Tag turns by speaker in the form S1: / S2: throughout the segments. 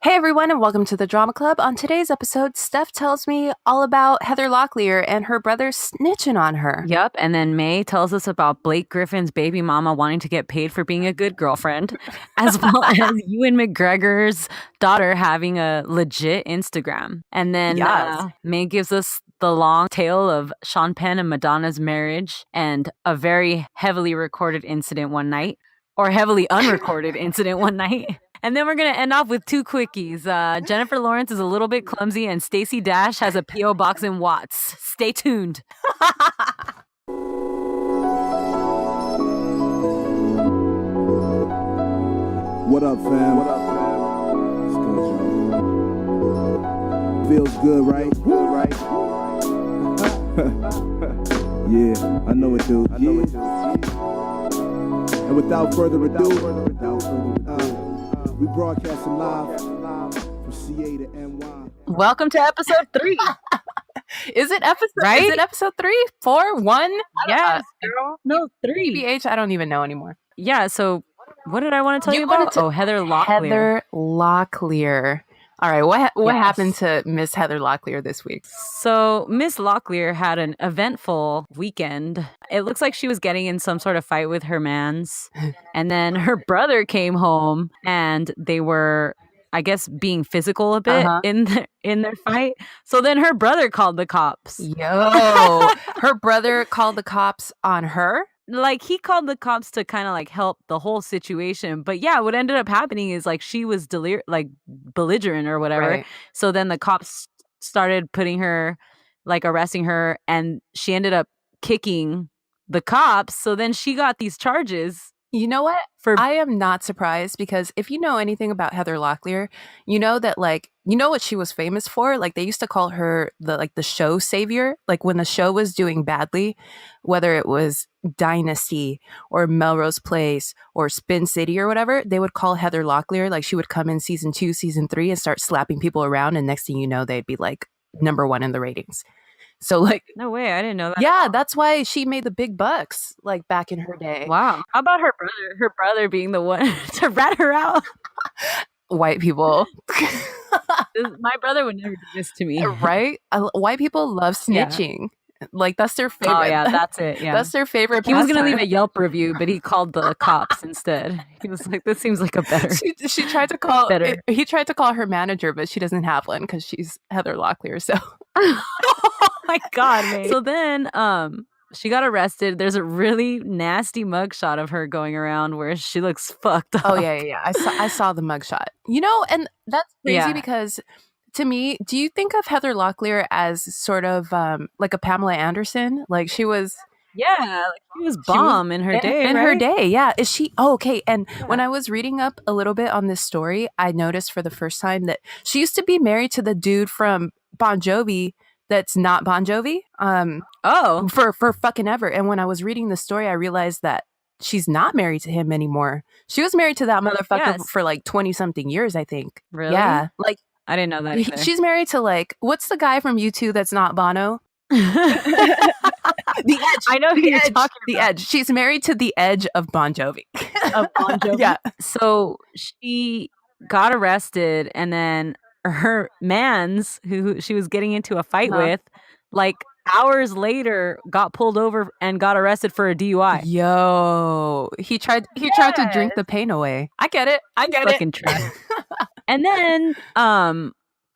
S1: Hey everyone, and welcome to the Drama Club. On today's episode, Stef tells me all about Heather Locklear and her brother snitching on her.
S2: Yep, and then May tells us about Blake Griffin's baby mama wanting to get paid for being a good girlfriend, as well as Ewan McGregor's daughter having a legit Instagram. And then May gives us the long tale of Sean Penn and Madonna's marriage and a very heavily recorded incident one night, or heavily unrecorded incident one night. And then we're going to end off with two quickies. Jennifer Lawrence is a little bit clumsy and Stacey Dash has a P.O. box in Watts. Stay tuned.
S3: What up, fam? It's good, feels good, right? Good, right? Yeah, I know it do. And without further ado, we broadcasting live from CA to NY.
S2: Welcome to episode 3.
S1: Is it episode?
S2: Right?
S1: Is it episode 3, 4, 1?
S2: Yes, girl. No, 3.
S1: BH, I don't even know anymore.
S2: Yeah. So, what did I want to tell you about? Heather Locklear.
S1: Heather Locklear. All right, what happened to Miss Heather Locklear this week?
S2: So Miss Locklear had an eventful weekend. It looks like she was getting in some sort of fight with her mans. And then her brother came home and they were, I guess, being physical a bit in their fight. So then her brother called the cops.
S1: Yo, her brother called the cops on her?
S2: Like, he called the cops to kind of like help the whole situation. But yeah, what ended up happening is like she was belligerent or whatever.
S1: Right.
S2: So then the cops started putting her, like arresting her, and she ended up kicking the cops. So then she got these charges.
S1: You know what? I am not surprised, because if you know anything about Heather Locklear, you know that, like, you know what she was famous for? Like, they used to call her the show savior. Like, when the show was doing badly, whether it was Dynasty or Melrose Place or Spin City or whatever, they would call Heather Locklear. Like, she would come in season 2, season 3 and start slapping people around, and next thing you know, they'd be like #1 in the ratings. So, like,
S2: no way, I didn't know that.
S1: Yeah, that's why she made the big bucks, like, back in her day.
S2: Wow. How about her brother? Her brother being the one to rat her out.
S1: White people.
S2: My brother would never do this to me.
S1: Right? White people love snitching. Yeah. Like, that's their favorite.
S2: Oh, yeah, that's it. Yeah.
S1: That's their favorite.
S2: He was going to leave a Yelp review, but he called the cops instead. He was like, this seems like a better.
S1: She tried to call.
S2: Better.
S1: He tried to call her manager, but she doesn't have one because she's Heather Locklear. So.
S2: Oh my God, man. So then she got arrested. There's a really nasty mugshot of her going around where she looks fucked up.
S1: Oh, yeah. I saw the mugshot. You know, and that's crazy because, to me, do you think of Heather Locklear as sort of like a Pamela Anderson? Like, she was...
S2: Yeah, like she was bomb in her day.
S1: In her day, yeah. Is she... Oh, okay. And when I was reading up a little bit on this story, I noticed for the first time that she used to be married to the dude from Bon Jovi that's not Bon Jovi. For fucking ever. And when I was reading the story, I realized that she's not married to him anymore. She was married to that motherfucker for like 20-something years, I think.
S2: Really?
S1: Yeah. Like,
S2: I didn't know that either.
S1: She's married to, like, what's the guy from U2 that's not Bono? The Edge.
S2: I know who you're talking about.
S1: The Edge. She's married to the Edge of Bon Jovi.
S2: Of Bon Jovi?
S1: Yeah.
S2: So she got arrested, and then her mans, who she was getting into a fight with, like hours later got pulled over and got arrested for a DUI.
S1: Yo, he tried to drink the pain away. I get it.
S2: Fucking trash. And then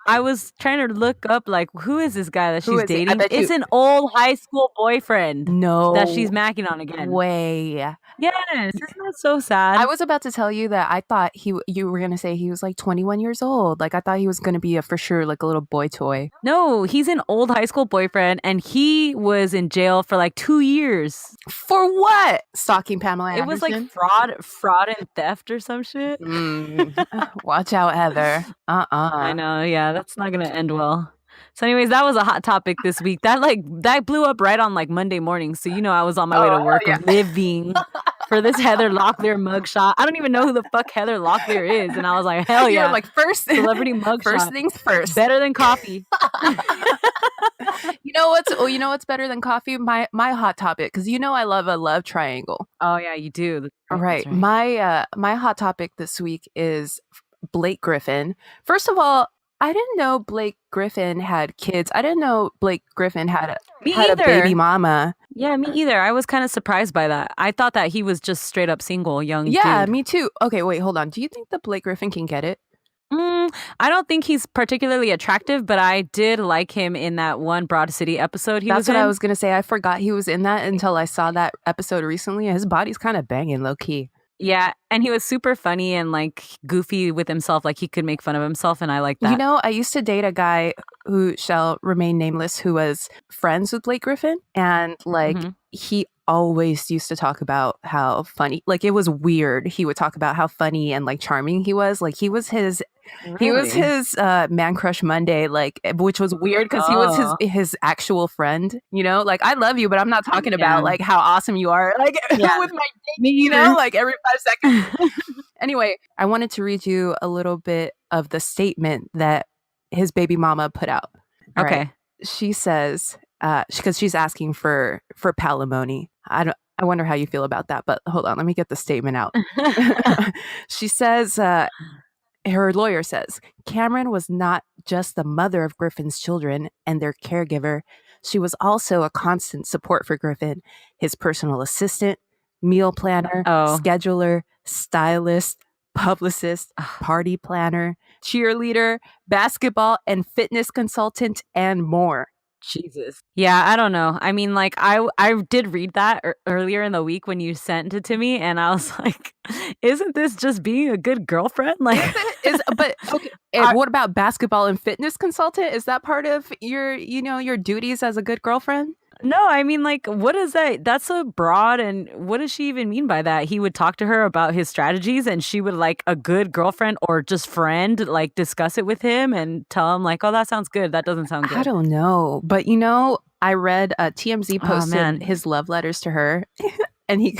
S2: I was trying to look up, like, who is this guy that she's dating? It's an old high school boyfriend.
S1: No.
S2: That she's macking on again.
S1: Way.
S2: Yes. Isn't that so sad?
S1: I was about to tell you that I thought you were going to say he was like 21 years old. Like, I thought he was going to be for sure like a little boy toy.
S2: No, he's an old high school boyfriend, and he was in jail for like 2 years.
S1: For what? Stalking Pamela Anderson?
S2: It was like fraud and theft or some shit.
S1: Watch out, Heather.
S2: I know, yeah, that's not gonna end well. So anyways, that was a hot topic this week. That blew up right on like Monday morning. So I was on my way to work living for this Heather Locklear mugshot. I don't even know who the fuck Heather Locklear is, and I was like, hell yeah,
S1: like first
S2: celebrity mugshot.
S1: First things first,
S2: better than coffee.
S1: You know what's better than coffee? My hot topic, because I love a love triangle.
S2: Oh yeah, you do.
S1: All right. My hot topic this week is Blake Griffin. First of all, I didn't know Blake Griffin had kids. I didn't know Blake Griffin had a baby mama.
S2: Yeah, me either. I was kind of surprised by that. I thought that he was just straight up single, young
S1: Yeah,
S2: dude.
S1: me too. Okay, wait, hold on. Do you think that Blake Griffin can get it?
S2: I don't think he's particularly attractive, but I did like him in that one Broad City episode he was in.
S1: That's what I was going to say. I forgot he was in that until I saw that episode recently. His body's kind of banging low key.
S2: Yeah, and he was super funny and like goofy with himself. Like he could make fun of himself, and I like that.
S1: You know, I used to date a guy who shall remain nameless who was friends with Blake Griffin, and like he always used to talk about how funny, like it was weird. He would talk about how funny and like charming he was. Like he was his Man Crush Monday, like, which was weird because he was his actual friend, you know, like I love you, but I'm not talking about like how awesome you are, like with my date, you know, like every 5 seconds. Anyway, I wanted to read you a little bit of the statement that his baby mama put out.
S2: Okay.
S1: Right? She says, because she's asking for palimony. I wonder how you feel about that, but hold on, let me get the statement out. She says, her lawyer says, Cameron was not just the mother of Griffin's children and their caregiver. She was also a constant support for Griffin, his personal assistant, meal planner, scheduler, stylist, publicist, party planner, cheerleader, basketball and fitness consultant, and more.
S2: Jesus. Yeah, I don't know. I mean, like, I did read that earlier in the week when you sent it to me, and I was like, isn't this just being a good girlfriend? Like,
S1: but okay. And what about basketball and fitness consultant? Is that part of your, you know, your duties as a good girlfriend?
S2: No, I mean, like, what is that? That's so broad. And what does she even mean by that? He would talk to her about his strategies and she would, like, a good girlfriend or just friend, like, discuss it with him and tell him, like, oh, that sounds good. That doesn't sound good.
S1: I don't know. But, you know, I read TMZ posted his love letters to her and he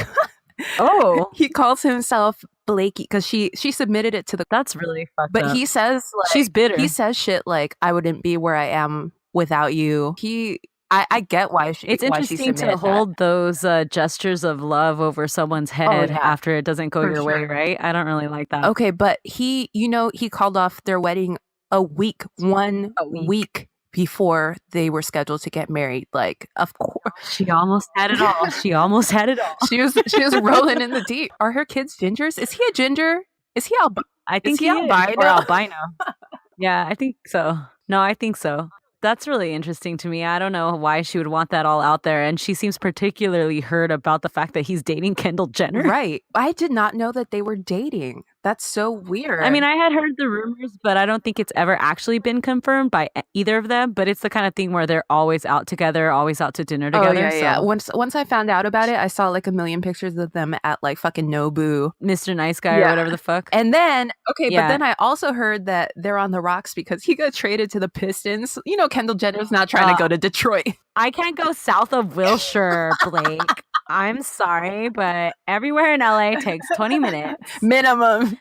S1: calls himself Blakey because she submitted it to the.
S2: That's really fucked up.
S1: But he says, like,
S2: she's bitter.
S1: He says shit like, I wouldn't be where I am without you. I get why she.
S2: It's interesting to hold those gestures of love over someone's head after it doesn't go your way, right? I don't really like that.
S1: Okay, but he called off their wedding one week before they were scheduled to get married. Like, of course,
S2: she almost had it all. She
S1: was rolling in the deep. Are her kids gingers? Is he a ginger? Is he albino?
S2: I think he albino. Or albino. Yeah, I think so. No, I think so. That's really interesting to me. I don't know why she would want that all out there. And she seems particularly hurt about the fact that he's dating Kendall Jenner.
S1: Right. I did not know that they were dating. That's so weird.
S2: I mean, I had heard the rumors, but I don't think it's ever actually been confirmed by either of them. But it's the kind of thing where they're always out together, always out to dinner together.
S1: Oh, yeah. Once I found out about it, I saw like a million pictures of them at like fucking Nobu.
S2: Mr. Nice Guy or whatever the fuck.
S1: And then, but then I also heard that they're on the rocks because he got traded to the Pistons. You know, Kendall Jenner's not trying to go to Detroit.
S2: I can't go south of Wilshire, Blake. I'm sorry, but everywhere in LA takes 20 minutes.
S1: Minimum.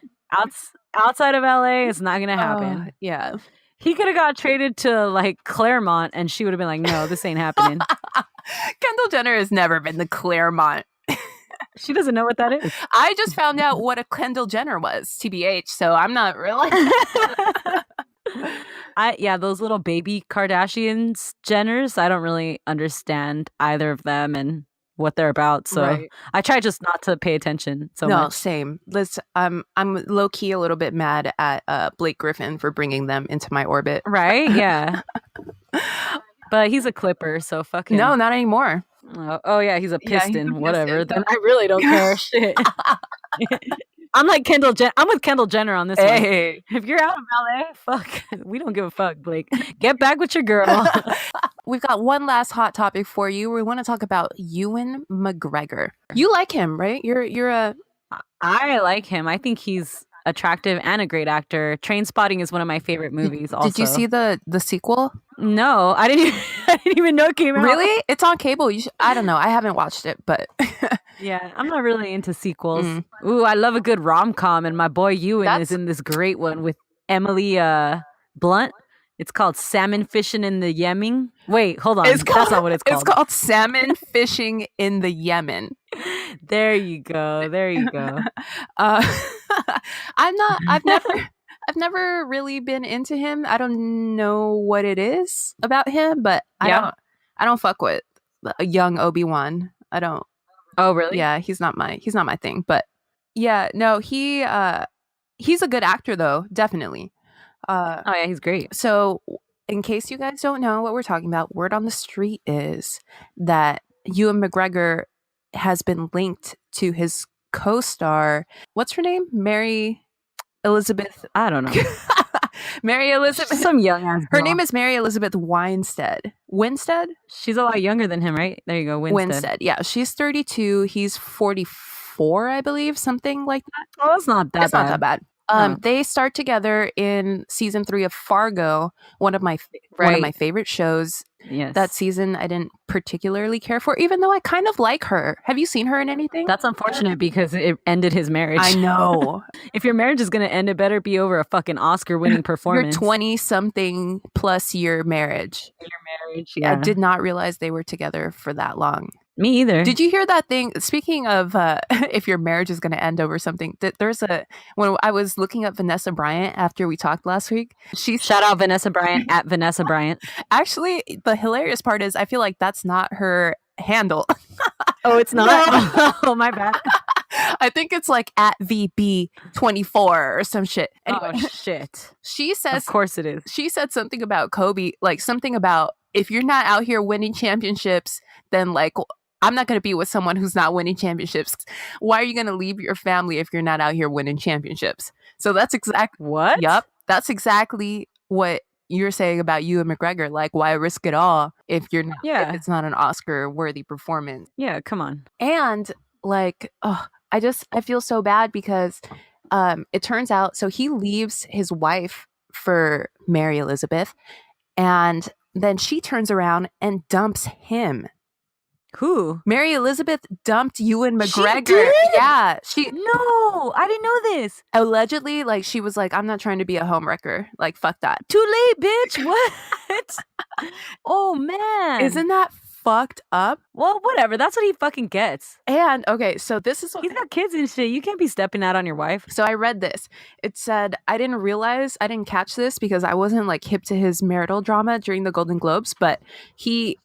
S2: Outside of LA, it's not going to happen.
S1: Yeah.
S2: He could have got traded to like Claremont and she would have been like, no, this ain't happening.
S1: Kendall Jenner has never been to Claremont.
S2: She doesn't know what that is.
S1: I just found out what a Kendall Jenner was, TBH, so I'm not really.
S2: Those little baby Kardashians, Jenners, I don't really understand either of them and what they're about. So I try just not to pay attention so much. No,
S1: same. I'm low key a little bit mad at Blake Griffin for bringing them into my orbit.
S2: Right? Yeah. But he's a Clipper, so fuck him.
S1: No, not anymore.
S2: Oh yeah, he's a Piston. He's whatever. Then I really don't care. Shit. I'm like Kendall Jenner. I'm with Kendall Jenner on this one. If you're out of LA, fuck. We don't give a fuck, Blake. Get back with your girl.
S1: We've got one last hot topic for you. We want to talk about Ewan McGregor. You like him, right?
S2: I like him. I think he's attractive and a great actor. Trainspotting is one of my favorite movies. Also,
S1: did you see the sequel?
S2: No, I didn't even know it came out.
S1: Really? It's on cable. I don't know. I haven't watched it, but
S2: yeah, I'm not really into sequels. Ooh, I love a good rom-com, and my boy Ewan is in this great one with Emily Blunt. It's called Salmon Fishing in the Yemen. Wait, hold on. That's not what it's called.
S1: It's called Salmon Fishing in the Yemen.
S2: There you go.
S1: I've never really been into him. I don't know what it is about him, but I don't fuck with a young Obi-Wan. I don't.
S2: Oh, really?
S1: Yeah, he's not my thing. But yeah, no, he's a good actor though, definitely.
S2: Oh yeah, he's great.
S1: So in case you guys don't know what we're talking about, word on the street is that Ewan McGregor has been linked to his co-star. What's her name? Mary Elizabeth.
S2: I don't know.
S1: Mary Elizabeth.
S2: Some young ass.
S1: Her name is Mary Elizabeth Winstead. Winstead?
S2: She's a lot younger than him, right? There you go.
S1: Winstead. Yeah, she's 32. He's 44, I believe, something like that.
S2: Oh, that's not that
S1: It's
S2: bad.
S1: not that bad. They start together in season 3 of Fargo, one of my favorite shows.
S2: Yes.
S1: That season I didn't particularly care for, even though I kind of like her. Have you seen her in anything?
S2: That's unfortunate because it ended his marriage.
S1: I know.
S2: If your marriage is going to end, it better be over a fucking Oscar-winning performance.
S1: Your 20-something plus year marriage.
S2: Yeah.
S1: I did not realize they were together for that long.
S2: Me either.
S1: Did you hear that thing? Speaking of if your marriage is going to end over something, when I was looking up Vanessa Bryant after we talked last week,
S2: shout out Vanessa Bryant at Vanessa Bryant. Actually,
S1: the hilarious part is I feel like that's not her handle.
S2: Oh, it's not? No. Oh, my bad.
S1: I think it's like at VB24 or some shit. Anyway,
S2: oh, shit.
S1: She says,
S2: of course it is.
S1: She said something about Kobe, like something about if you're not out here winning championships, then like I'm not going to be with someone who's not winning championships. Why are you going to leave your family if you're not out here winning championships? So that's exactly
S2: what?
S1: Yep. That's exactly what you're saying about Ewan McGregor. Like, why risk it all if you're not, if it's not an Oscar worthy performance?
S2: Yeah, come on.
S1: And like, I feel so bad because it turns out, so he leaves his wife for Mary Elizabeth, and then she turns around and dumps him.
S2: Who?
S1: Mary Elizabeth dumped Ewan McGregor.
S2: She did?
S1: Yeah.
S2: No, I didn't know this.
S1: Allegedly, like, she was like, I'm not trying to be a homewrecker. Like, fuck that.
S2: Too late, bitch. What? Oh, man.
S1: Isn't that fucked up?
S2: Well, whatever. That's what he fucking gets.
S1: And, okay, so this is...
S2: He's got kids and shit. You can't be stepping out on your wife.
S1: So I read this. It said, I didn't catch this because I wasn't, like, hip to his marital drama during the Golden Globes, but he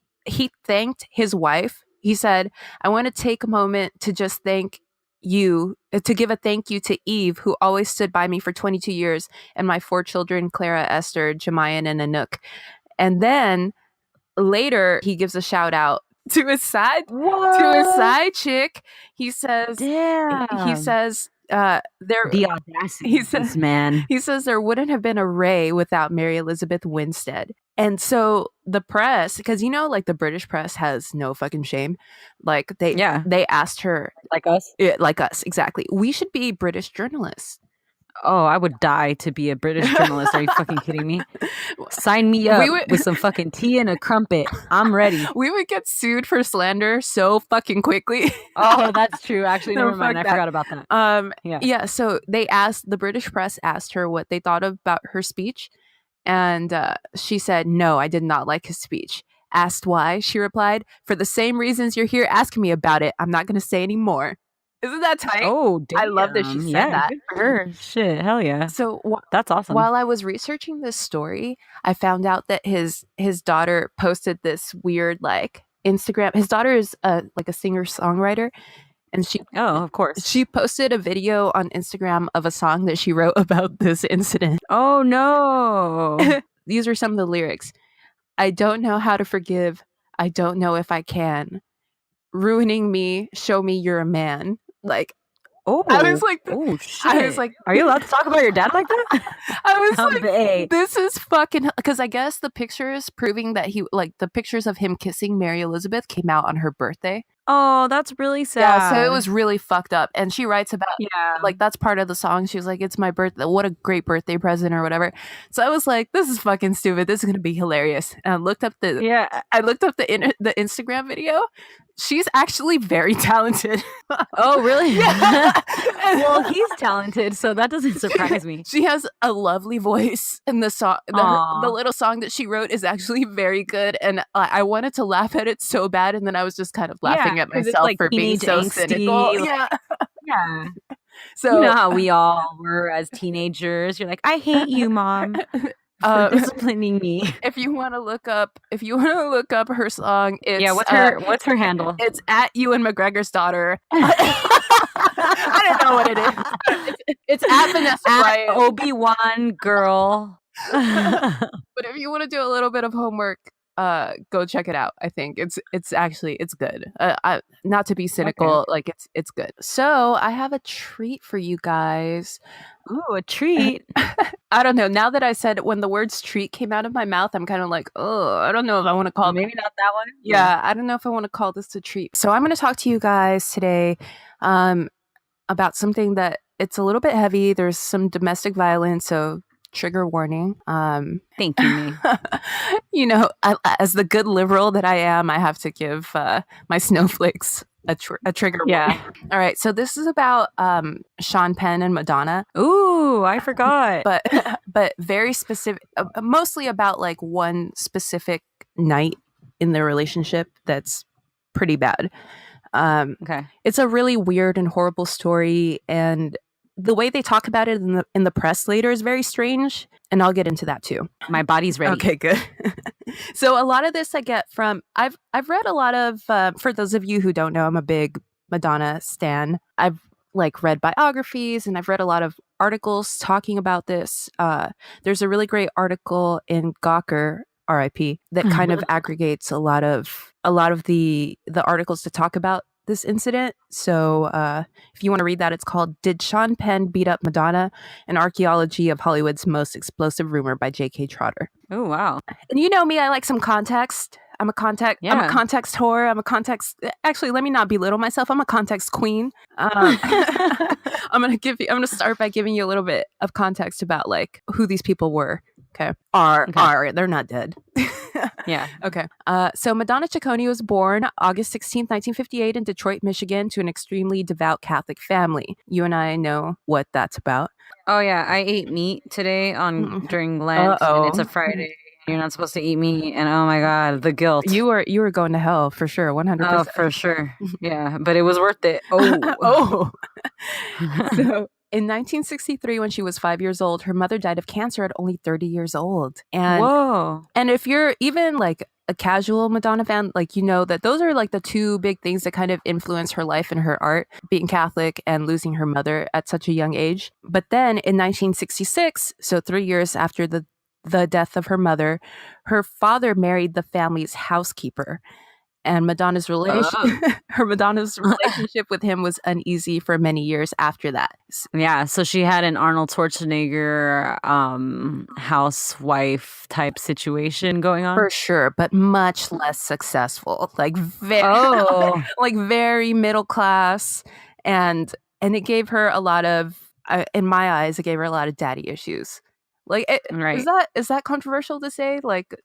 S1: thanked his wife. He said, I want to take a moment to just thank you, to give a thank you to Eve, who always stood by me for 22 years, and my 4 children, Clara, Esther, Jemayan, and Anouk. And then later, he gives a shout out to his side chick. He says,
S2: damn.
S1: He says,
S2: the audacity of this man.
S1: He says there wouldn't have been a Ray without Mary Elizabeth Winstead. And so the press, because like the British press has no fucking shame. Like they asked her,
S2: like us,
S1: exactly. We should be British journalists.
S2: Oh, I would die to be a British journalist. Are you fucking kidding me? Sign me up with some fucking tea and a crumpet. I'm ready.
S1: We would get sued for slander so fucking quickly.
S2: Oh, that's true. Actually, never mind. I forgot about that.
S1: Yeah. So the British press asked her what they thought about her speech. And she said, no, I did not like his speech. Asked why, she replied, for the same reasons you're here asking me about it. I'm not going to say any more. Isn't that tight?
S2: Oh, damn.
S1: I love that she said that.
S2: Good for her. Shit, hell yeah.
S1: So
S2: that's awesome.
S1: While I was researching this story, I found out that his daughter posted this weird like Instagram. His daughter is like a singer-songwriter, and
S2: of course,
S1: she posted a video on Instagram of a song that she wrote about this incident.
S2: Oh no!
S1: These are some of the lyrics. I don't know how to forgive. I don't know if I can. Ruining me, show me you're a man. Like, I was like,
S2: oh shit!
S1: I was like,
S2: are you allowed to talk about your dad like that?
S1: I was like, this is fucking, because I guess the pictures proving that the pictures of him kissing Mary Elizabeth came out on her birthday.
S2: Oh, that's really sad.
S1: Yeah, so it was really fucked up. And she writes about, like, that's part of the song. She was like, it's my birthday. What a great birthday present or whatever. So I was like, this is fucking stupid. This is going to be hilarious. And I looked up the Instagram video. She's actually very talented.
S2: Oh, really?
S1: Yeah.
S2: Well, he's talented, so that doesn't surprise me.
S1: She has a lovely voice, and the song, the little song that she wrote is actually very good. And I wanted to laugh at it so bad, and then I was just kind of laughing at myself for being so cynical.
S2: Yeah.
S1: So
S2: you know how we all were as teenagers. You're like, I hate you, Mom, for disciplining me.
S1: If you want to look up her song, it's
S2: what's her handle?
S1: It's at Ewan McGregor's daughter. I don't know what it is. It's at Vanessa Bryant.
S2: Obi-Wan girl.
S1: But if you want to do a little bit of homework, go check it out. I think it's good. Not to be cynical, like it's good. So I have a treat for you guys.
S2: Ooh, a treat.
S1: I don't know. Now that I said when the words treat came out of my mouth, I'm kind of like, oh, I don't know if I want to call
S2: maybe not that one.
S1: Yeah, I don't know if I want to call this a treat. So I'm going to talk to you guys today about something that it's a little bit heavy. There's some domestic violence, so trigger warning.
S2: Thank you, me.
S1: You know, as the good liberal that I am, I have to give my snowflakes a trigger warning. All right, so this is about Sean Penn and Madonna.
S2: Ooh, I forgot.
S1: But very specific, mostly about like one specific night in their relationship that's pretty bad.
S2: Okay,
S1: it's a really weird and horrible story, and the way they talk about it in the press later is very strange, and I'll get into that too.
S2: My body's ready.
S1: Okay, good. So a lot of this I get from I've read a lot of for those of you who don't know, I'm a big Madonna stan. I've like read biographies and I've read a lot of articles talking about this. There's a really great article in Gawker, RIP, that kind of aggregates a lot of the articles to talk about this incident. So if you want to read that, it's called "Did Sean Penn Beat Up Madonna? An Archaeology of Hollywood's Most Explosive Rumor" by J.K. Trotter.
S2: Oh, wow.
S1: And you know me, I like some context. I'm a context whore. I'm a context. Actually, let me not belittle myself. I'm a context queen. I'm gonna start by giving you a little bit of context about like who these people were. Okay. They're not dead.
S2: Yeah.
S1: Okay. So Madonna Ciccone was born August 16th, 1958 in Detroit, Michigan to an extremely devout Catholic family. You and I know what that's about.
S2: Oh yeah, I ate meat today during Lent, and it's a Friday. You're not supposed to eat meat, and oh my god, the guilt.
S1: You were going to hell for sure, 100%.
S2: Oh, for sure. Yeah, but it was worth it.
S1: Oh. So in 1963, when she was 5 years old, her mother died of cancer at only 30 years old. And
S2: whoa.
S1: And if you're even like a casual Madonna fan, like, you know that those are like the two big things that kind of influence her life and her art, being Catholic and losing her mother at such a young age. But then in 1966, so 3 years after the death of her mother, her father married the family's housekeeper. And Madonna's relationship with him was uneasy for many years after that.
S2: Yeah, so she had an Arnold Schwarzenegger housewife type situation going on.
S1: For sure, but much less successful. Like very middle class, and it gave her a lot of, in my eyes, it gave her a lot of daddy issues. Like,
S2: right.
S1: Is that controversial to say? Like,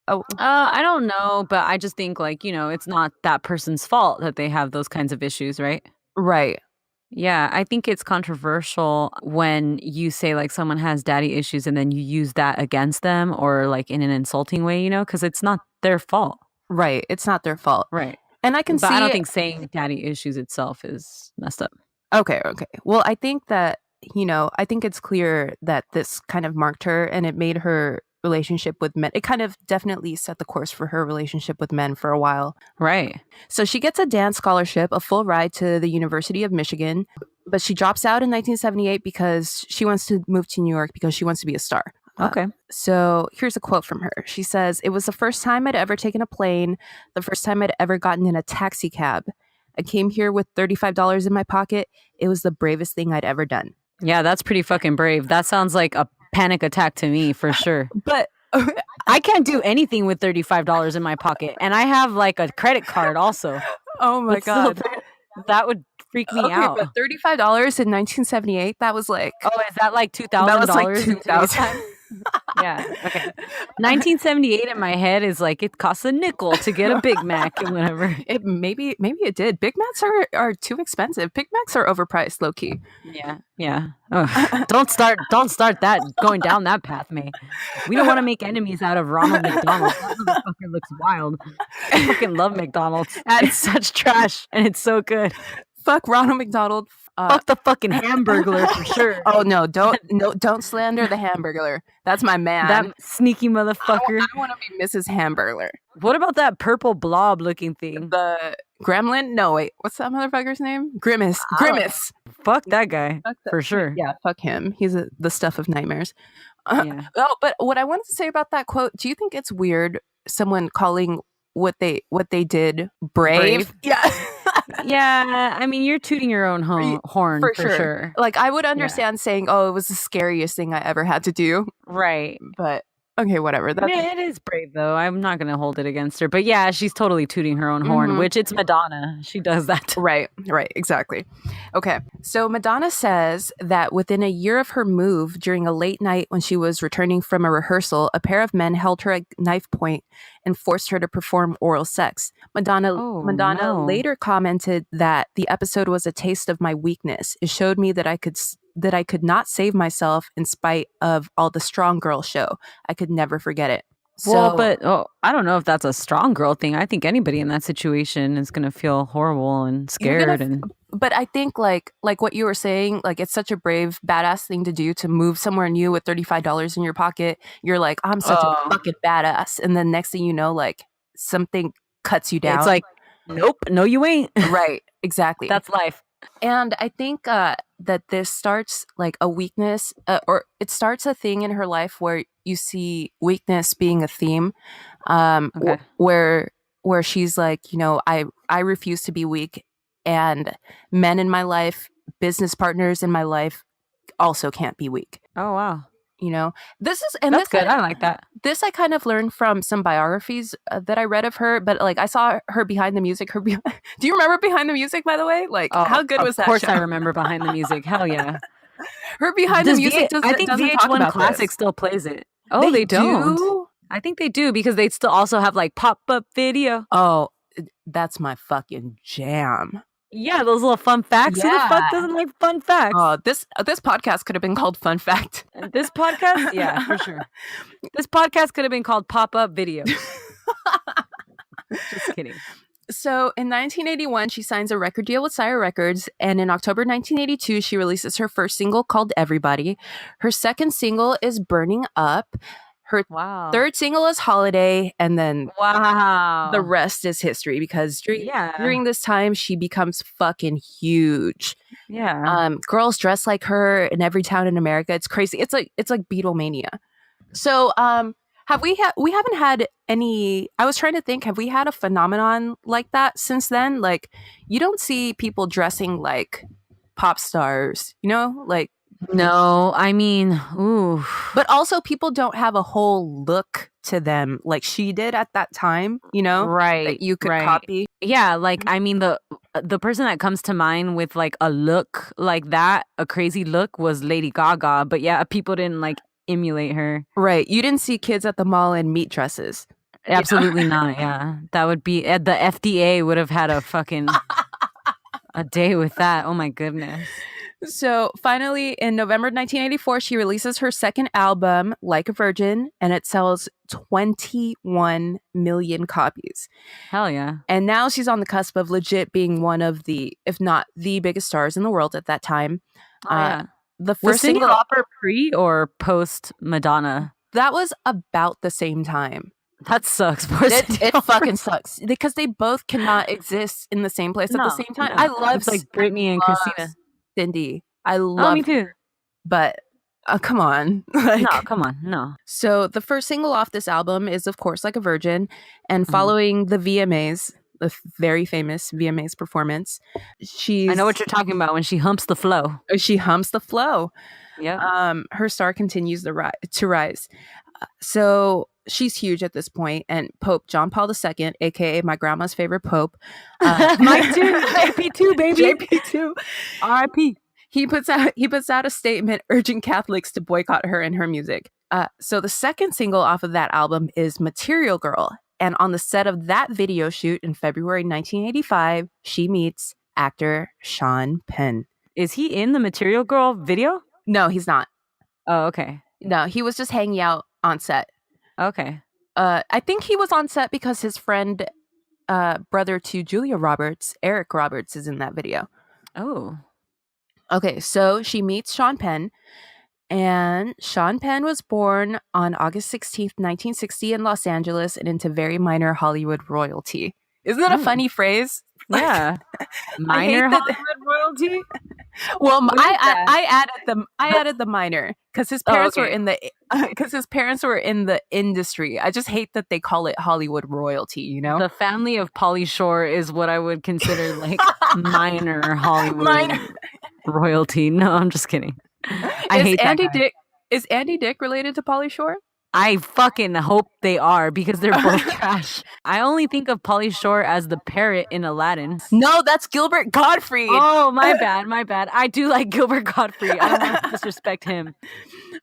S2: I don't know, but I just think like, you know, it's not that person's fault that they have those kinds of issues, right?
S1: Right.
S2: Yeah, I think it's controversial when you say like someone has daddy issues and then you use that against them or like in an insulting way, you know, because it's not their fault.
S1: Right. It's not their fault.
S2: Right.
S1: And I
S2: don't think saying daddy issues itself is messed up.
S1: Okay. Well, I think that, you know, I think it's clear that this kind of marked her and it made her relationship with men. It kind of definitely set the course for her relationship with men for a while.
S2: Right.
S1: So she gets a dance scholarship, a full ride to the University of Michigan, but she drops out in 1978 because she wants to move to New York because she wants to be a star.
S2: Okay.
S1: So here's a quote from her. She says, "It was the first time I'd ever taken a plane, the first time I'd ever gotten in a taxi cab. I came here with $35 in my pocket. It was the bravest thing I'd ever done."
S2: Yeah, that's pretty fucking brave. That sounds like a panic attack to me for sure.
S1: But
S2: I can't do anything with $35 in my pocket, and I have like a credit card also.
S1: Oh my god,
S2: that would freak me out.
S1: But $35 in 1978, that was like,
S2: oh, is that like $2,000?
S1: That was like 2,000.
S2: Yeah. Okay. 1978 in my head is like it costs a nickel to get a Big Mac and whatever.
S1: Maybe it did. Big Macs are too expensive. Big Macs are overpriced, low key.
S2: Yeah. Oh, don't start that going down that path, May. We don't want to make enemies out of Ronald McDonald. That motherfucker looks wild. I fucking love McDonald's. It's such trash and it's so good.
S1: Fuck Ronald McDonald.
S2: Fuck the fucking Hamburglar for sure.
S1: Oh don't slander the Hamburglar. That's my man.
S2: That sneaky motherfucker.
S1: I want to be Mrs. Hamburglar.
S2: What about that purple blob looking thing?
S1: The Gremlin? No, wait. What's that motherfucker's name? Grimace. Grimace.
S2: Fuck that guy.
S1: Fuck that.
S2: For sure.
S1: Yeah, fuck him. He's the stuff of nightmares.
S2: Yeah.
S1: Oh, but what I wanted to say about that quote, do you think it's weird someone calling what they did brave? Yeah.
S2: Yeah, I mean, you're tooting your own horn for sure.
S1: Like, I would understand saying, oh, it was the scariest thing I ever had to do.
S2: Right.
S1: But, okay, whatever.
S2: Yeah, it is brave, though. I'm not going to hold it against her. But yeah, she's totally tooting her own horn, which it's Madonna. She does that.
S1: Right, exactly. Okay, so Madonna says that within a year of her move, during a late night when she was returning from a rehearsal, a pair of men held her at knife point and forced her to perform oral sex. Madonna later commented that the episode was a taste of my weakness. It showed me that I could not save myself in spite of all the strong girl show. I could never forget it.
S2: Well, but I don't know if that's a strong girl thing. I think anybody in that situation is going to feel horrible and scared.
S1: But I think like what you were saying, like it's such a brave, badass thing to do to move somewhere new with $35 in your pocket. You're like, I'm such a fucking badass. And then next thing you know, like something cuts you down.
S2: It's like, nope, no, you ain't.
S1: Right, exactly.
S2: That's life.
S1: And I think that this starts like a weakness or it starts a thing in her life where you see weakness being a theme where she's like, you know, I refuse to be weak, and men in my life, business partners in my life also can't be weak.
S2: Oh, wow.
S1: You know, that's
S2: good. I like that.
S1: This I kind of learned from some biographies that I read of her, but like I saw her Behind the Music. Do you remember Behind the Music, by the way? Like, how good was that?
S2: Of course,
S1: show?
S2: I remember Behind the Music. Hell yeah.
S1: Her Behind the Music.
S2: I think VH1 Classic still plays it. Oh, they don't.
S1: Do?
S2: I think they do because they still also have like pop-up video.
S1: Oh, that's my fucking jam.
S2: Yeah, those little fun facts.
S1: Yeah.
S2: Who the fuck doesn't like fun facts?
S1: Oh, this podcast could have been called Fun Fact.
S2: This podcast? Yeah, for sure. This podcast could have been called Pop-Up Video. Just kidding.
S1: So in 1981, she signs a record deal with Sire Records, and in October 1982, she releases her first single called Everybody. Her second single is Burning Up. Her third single is Holiday, and then the rest is history because during this time, she becomes fucking huge.
S2: Yeah.
S1: Girls dress like her in every town in America. It's crazy. It's like Beatlemania. So we haven't had any, I was trying to think, have we had a phenomenon like that since then? Like, you don't see people dressing like pop stars, you know, like.
S2: No, I mean, ooh.
S1: But also people don't have a whole look to them like she did at that time, you know?
S2: Right.
S1: That you could copy.
S2: Yeah, like, I mean, the person that comes to mind with like a look like that, a crazy look, was Lady Gaga. But yeah, people didn't like emulate her.
S1: Right. You didn't see kids at the mall in meat dresses.
S2: Absolutely not, yeah. That would be, the FDA would have had a fucking, a day with that. Oh my goodness.
S1: So finally, in November 1984, she releases her second album, Like a Virgin, and it sells 21 million copies.
S2: Hell yeah.
S1: And now she's on the cusp of legit being one of the, if not the biggest stars in the world at that time.
S2: Yeah.
S1: The
S2: Was
S1: first single,
S2: Cyndi Lauper pre or post Madonna?
S1: that was about the same time.
S2: That sucks.
S1: It fucking sucks because they both cannot exist in the same place at the same time.
S2: No.
S1: I love
S2: it's like Britney and Christina.
S1: Cyndi. I love
S2: me too.
S1: But come on. Like,
S2: no, come on. No.
S1: So the first single off this album is, of course, Like a Virgin. And following the VMAs, the very famous VMAs performance, I
S2: know what you're talking about when she humps the flow.
S1: She humps the flow.
S2: Yeah.
S1: Her star continues to rise. So she's huge at this point, and Pope John Paul II, aka my grandma's favorite pope,
S2: Mike too, JP2 baby,
S1: JP2,
S2: RIP.
S1: He puts out a statement urging Catholics to boycott her and her music. So the second single off of that album is Material Girl, and on the set of that video shoot in February 1985, she meets actor Sean Penn.
S2: Is he in the Material Girl video?
S1: No, he's not.
S2: Oh, okay.
S1: No, he was just hanging out on set.
S2: Okay.
S1: I think he was on set because his friend, brother to Julia Roberts, Eric Roberts, is in that video.
S2: Oh.
S1: Okay, so she meets Sean Penn, and Sean Penn was born on August 16th, 1960 in Los Angeles and into very minor Hollywood royalty. Isn't that a funny phrase?
S2: Yeah.
S1: I hate
S2: Minor
S1: that.
S2: Hollywood royalty?
S1: Well,
S2: What is that?
S1: I added the minor because his parents were in the industry. I just hate that they call it Hollywood royalty. You know,
S2: The family of Pauly Shore is what I would consider like minor Hollywood royalty. No, I'm just kidding. I hate that guy.
S1: Is Andy Dick related to Pauly Shore?
S2: I fucking hope they are because they're both trash. I only think of Pauly Shore as the parrot in Aladdin.
S1: No, that's Gilbert Gottfried.
S2: Oh, my bad. I do like Gilbert Gottfried. I don't want to disrespect him.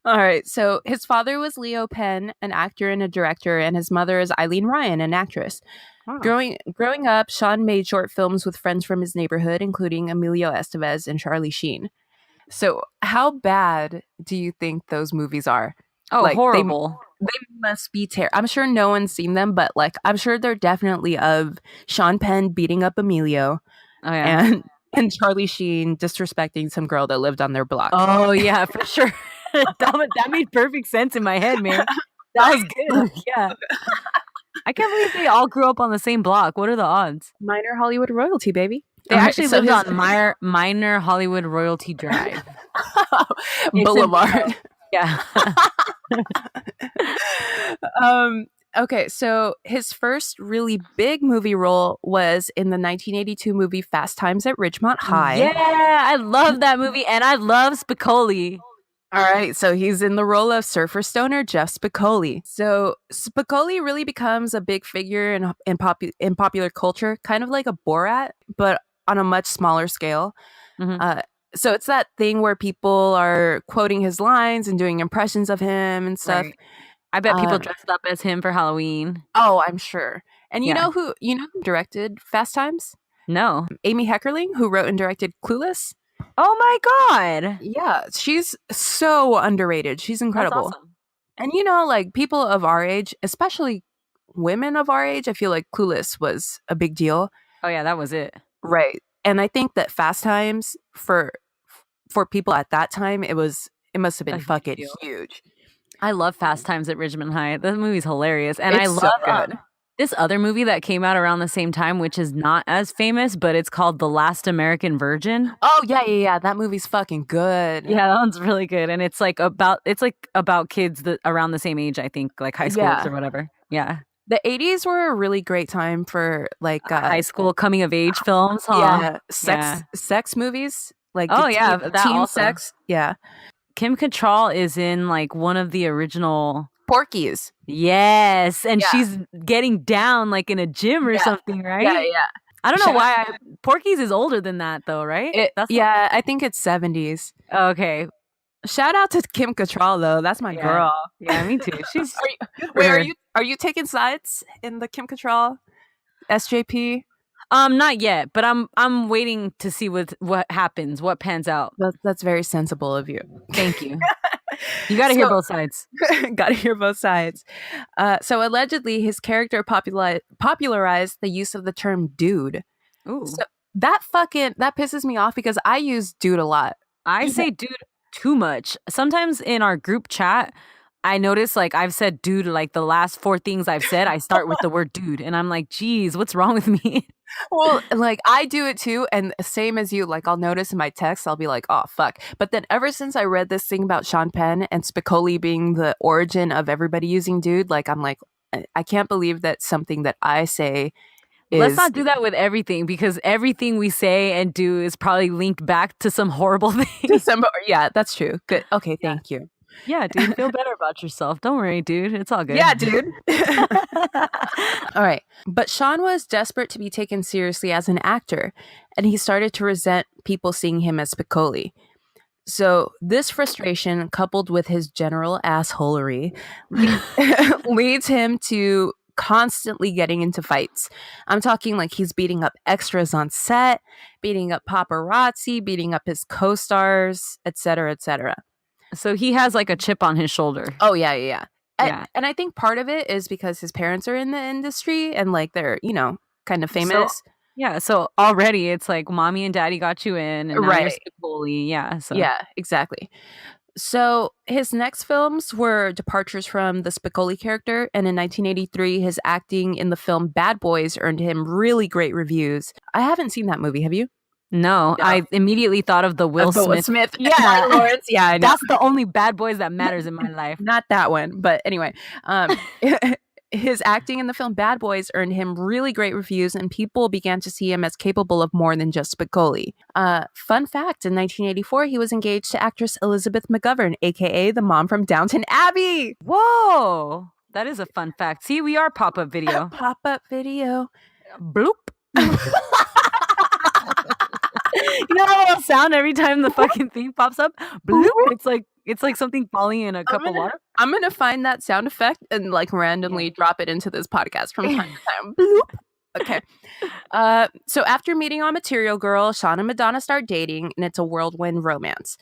S1: All right. So his father was Leo Penn, an actor and a director, and his mother is Eileen Ryan, an actress.
S2: Oh.
S1: Growing up, Sean made short films with friends from his neighborhood, including Emilio Estevez and Charlie Sheen. So how bad do you think those movies are?
S2: Oh,
S1: like,
S2: horrible.
S1: They must be terrible. I'm sure no one's seen them, but like I'm sure they're definitely of Sean Penn beating up Emilio.
S2: Oh, yeah.
S1: And Charlie Sheen disrespecting some girl that lived on their block.
S2: Oh, yeah, for sure. that made perfect sense in my head, man. That was good. Yeah. I can't believe they all grew up on the same block. What are the odds?
S1: Minor Hollywood royalty, baby.
S2: They actually lived on Minor Hollywood Royalty Drive.
S1: Boulevard.
S2: Yeah.
S1: Okay, so his first really big movie role was in the 1982 movie Fast Times at Ridgemont High.
S2: Yeah, I love that movie, and I love Spicoli.
S1: All right, so he's in the role of surfer stoner Jeff Spicoli. So Spicoli really becomes a big figure in popular culture, kind of like a Borat, but on a much smaller scale.
S2: Mm-hmm.
S1: So it's that thing where people are quoting his lines and doing impressions of him and stuff.
S2: Right. I bet people dressed up as him for Halloween.
S1: Oh, I'm sure. And you know who directed Fast Times?
S2: No.
S1: Amy Heckerling, who wrote and directed Clueless.
S2: Oh my God.
S1: Yeah, she's so underrated. She's incredible.
S2: That's awesome.
S1: And like people of our age, especially women of our age, I feel like Clueless was a big deal.
S2: Oh yeah, that was it.
S1: Right. And I think that Fast Times for people at that time, it must have been fucking huge.
S2: I love Fast Times at Ridgemont High. That movie's hilarious. And
S1: It's
S2: I love
S1: so good.
S2: This other movie that came out around the same time, which is not as famous, but it's called The Last American Virgin.
S1: Oh, yeah. That movie's fucking good.
S2: Yeah, that one's really good. And it's like about kids that around the same age, I think, like high schoolers or whatever. Yeah.
S1: The 80s were a really great time for like
S2: high school coming of age films, huh?
S1: Yeah. Sex movies. Like
S2: that
S1: teen
S2: also.
S1: sex. Yeah.
S2: Kim Cattrall is in like one of the original
S1: Porky's.
S2: Yes, and she's getting down like in a gym or something, right?
S1: Yeah.
S2: I don't know why. Porky's is older than that, though, right?
S1: I think it's 70s.
S2: Okay.
S1: Shout out to Kim Cattrall, though. That's my girl.
S2: Yeah, me too. She's.
S1: Are you taking sides in the Kim Cattrall SJP?
S2: Not yet, but I'm waiting to see what happens, what pans out.
S1: That's very sensible of you.
S2: Thank you. You got to hear both sides.
S1: Got to hear both sides. So allegedly, his character popularized the use of the term "dude."
S2: Ooh.
S1: So that pisses me off because I use "dude" a lot.
S2: I say "dude" too much. Sometimes in our group chat, I notice like I've said "dude" like the last 4 things I've said, I start with the word "dude," and I'm like, "Geez, what's wrong with me?"
S1: Well, like I do it too, and same as you, like I'll notice in my text, I'll be like, oh fuck. But then ever since I read this thing about Sean Penn and Spicoli being the origin of everybody using "dude," like I'm like, I can't believe that something that I say is...
S2: Let's not do that with everything, because everything we say and do is probably linked back to some horrible thing.
S1: Yeah, that's true. Good. Okay, thank you.
S2: Yeah, dude, feel better about yourself. Don't worry, dude. It's all good.
S1: Yeah, dude. All right. But Sean was desperate to be taken seriously as an actor, and he started to resent people seeing him as Spicoli. So this frustration, coupled with his general assholery, leads him to constantly getting into fights. I'm talking like he's beating up extras on set, beating up paparazzi, beating up his co-stars, etc., etc.
S2: So he has like a chip on his shoulder.
S1: Oh, yeah. And I think part of it is because his parents are in the industry and like they're, kind of famous.
S2: Yeah, so already it's like mommy and daddy got you in, and now you're
S1: Right.
S2: Spicoli. Yeah, so
S1: Yeah, exactly. So his next films were departures from the Spicoli character, and in 1983, his acting in the film Bad Boys earned him really great reviews. I haven't seen that movie. Have you?
S2: no,
S1: No.
S2: I immediately thought of the Will
S1: The Will
S2: Smith.
S1: Smith,
S2: Yeah,
S1: Martin Lawrence. Yeah, I know.
S2: that's the only Bad Boys that matters in my life.
S1: Not that one, but anyway, his acting in the film Bad Boys earned him really great reviews, and people began to see him as capable of more than just Spicoli. Fun fact, in 1984, he was engaged to actress Elizabeth McGovern, aka the mom from Downton Abbey.
S2: Whoa, that is a fun fact. See, we are pop-up video.
S1: Pop-up video.
S2: Bloop. You know how it'll sound every time the fucking thing pops up? Bloop. It's like something falling in a cup of water.
S1: I'm gonna find that sound effect and like randomly drop it into this podcast from time to time. Bloop. Okay. So after meeting on Material Girl, Sean and Madonna start dating, and it's a whirlwind romance.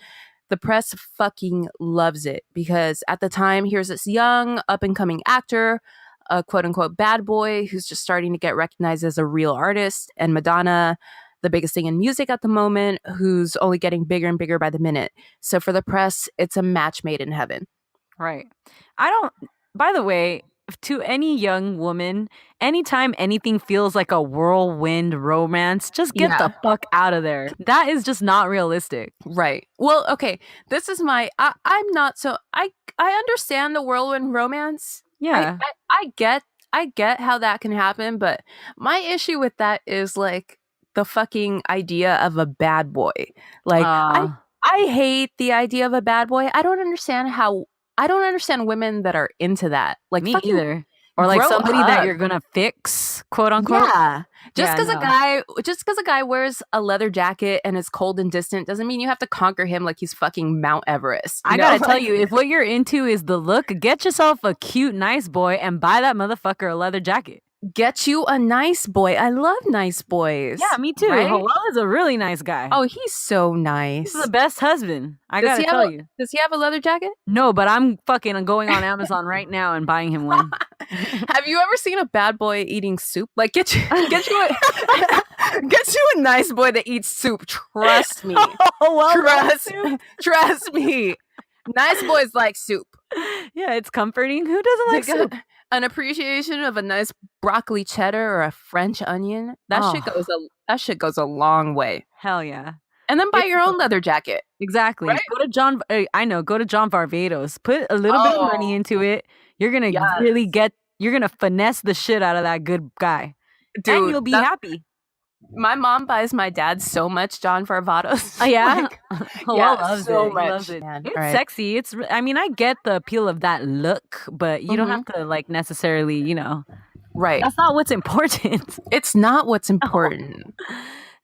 S1: The press fucking loves it because at the time, here's this young, up-and-coming actor, a quote-unquote bad boy who's just starting to get recognized as a real artist, and Madonna, the biggest thing in music at the moment, who's only getting bigger and bigger by the minute. So for the press, it's a match made in heaven.
S2: Right. By the way, to any young woman, anytime anything feels like a whirlwind romance, just get the fuck out of there. That is just not realistic.
S1: Right. Well, okay. This is I'm not so, I understand the whirlwind romance.
S2: Yeah.
S1: I get how that can happen, but my issue with that is like the fucking idea of a bad boy. Like I hate the idea of a bad boy. I don't understand women that are into that. Like
S2: me either. Or like somebody that you're gonna fix, quote unquote.
S1: Yeah. Just because a guy wears a leather jacket and is cold and distant doesn't mean you have to conquer him like he's fucking Mount Everest.
S2: I gotta tell you, if what you're into is the look, get yourself a cute, nice boy and buy that motherfucker a leather jacket.
S1: Get you a nice boy. I love nice boys.
S2: Yeah, me too.
S1: Right?
S2: Halal is a really nice guy.
S1: Oh, he's so nice.
S2: He's the best husband. I gotta tell you.
S1: Does he have a leather jacket?
S2: No, but I'm fucking going on Amazon right now and buying him one.
S1: Have you ever seen a bad boy eating soup? Like get you a nice boy that eats soup. Trust me. Trust me. Nice boys like soup.
S2: Yeah, it's comforting. Who doesn't like soup?
S1: An appreciation of a nice broccoli cheddar or a French onion. That shit goes a long way.
S2: Hell yeah.
S1: And then buy your own leather jacket.
S2: Exactly.
S1: Right?
S2: Go to John Varvatos. Put a little bit of money into it. You're going to you're going to finesse the shit out of that good guy.
S1: Dude,
S2: and you'll be happy.
S1: My mom buys my dad so much John Varvatos.
S2: Oh, yeah?
S1: Loves
S2: so
S1: it.
S2: Much.
S1: He loves it.
S2: It's sexy. I get the appeal of that look, but you don't have to like necessarily,
S1: Right.
S2: That's not what's important.
S1: It's not what's important.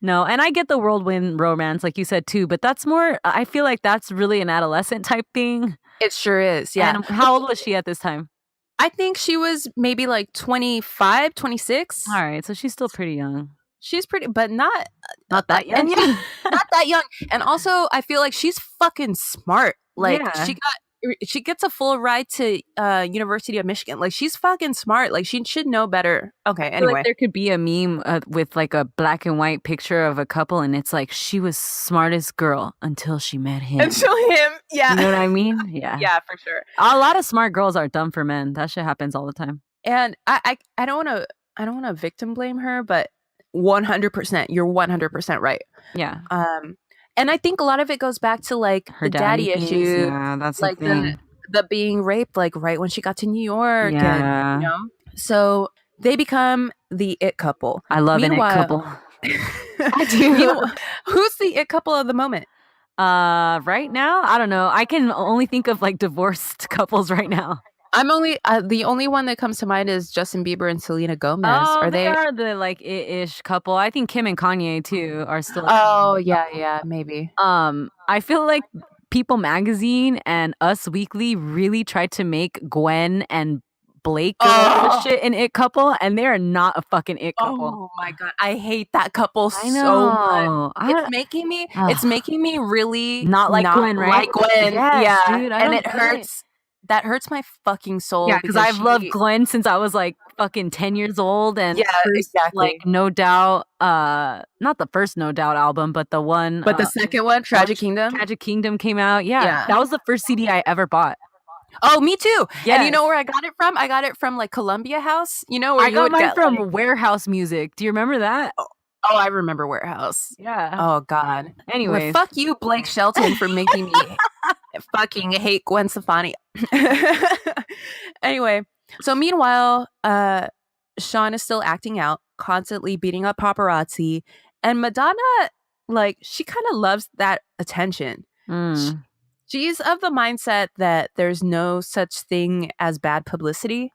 S2: No, and I get the whirlwind romance, like you said, too, but that's more, I feel like that's really an adolescent type thing.
S1: It sure is, yeah.
S2: And how old was she at this time?
S1: I think she was maybe like 25, 26.
S2: All right, so she's still pretty young.
S1: She's pretty, but not
S2: that young.
S1: Not that young. And also, I feel like she's fucking smart. Like she gets a full ride to University of Michigan. Like she's fucking smart. Like she should know better. Okay, anyway.
S2: Like there could be a meme with like a black and white picture of a couple, and it's like she was smartest girl until she met him.
S1: Yeah.
S2: You know what I mean? Yeah.
S1: Yeah, for sure.
S2: A lot of smart girls are dumb for men. That shit happens all the time.
S1: And I don't want to victim blame her, but 100%, you're 100% right.
S2: Yeah.
S1: And I think a lot of it goes back to like
S2: her
S1: the daddy issue.
S2: Yeah, that's
S1: like
S2: the thing.
S1: The being raped like right when she got to New York.
S2: Yeah.
S1: And, so they become the it couple.
S2: I love an it couple.
S1: I do. Who's the it couple of the moment?
S2: Right now, I don't know. I can only think of like divorced couples right now.
S1: I'm only the only one that comes to mind is Justin Bieber and Selena Gomez.
S2: Oh, they are the like it-ish couple. I think Kim and Kanye too are still.
S1: Oh yeah, maybe.
S2: I feel like People Magazine and Us Weekly really tried to make Gwen and Blake shit an it couple, and they are not a fucking it couple.
S1: Oh my god, I hate that couple so much. It's making me really
S2: not like Gwen, right?
S1: Like Gwen,
S2: yes,
S1: yeah,
S2: dude,
S1: and it hurts. that hurts my fucking soul.
S2: Yeah, because I've loved Glenn since I was like fucking 10 years old. And
S1: exactly.
S2: Like No Doubt, not the first No Doubt album, but the one.
S1: But the second one, Tragic Kingdom.
S2: Tragic Kingdom came out. Yeah, that was the first CD I ever bought.
S1: Oh, me too.
S2: Yes.
S1: And you know where I got it from? I got it from like Columbia House. You know where
S2: I got mine from Warehouse Music. Do you remember that?
S1: Oh, I remember Warehouse.
S2: Yeah.
S1: Oh God.
S2: Anyway,
S1: fuck you, Blake Shelton, for making me fucking hate Gwen Stefani. Anyway, so meanwhile, Sean is still acting out, constantly beating up paparazzi, and Madonna, like, she kind of loves that attention. She's of the mindset that there's no such thing as bad publicity.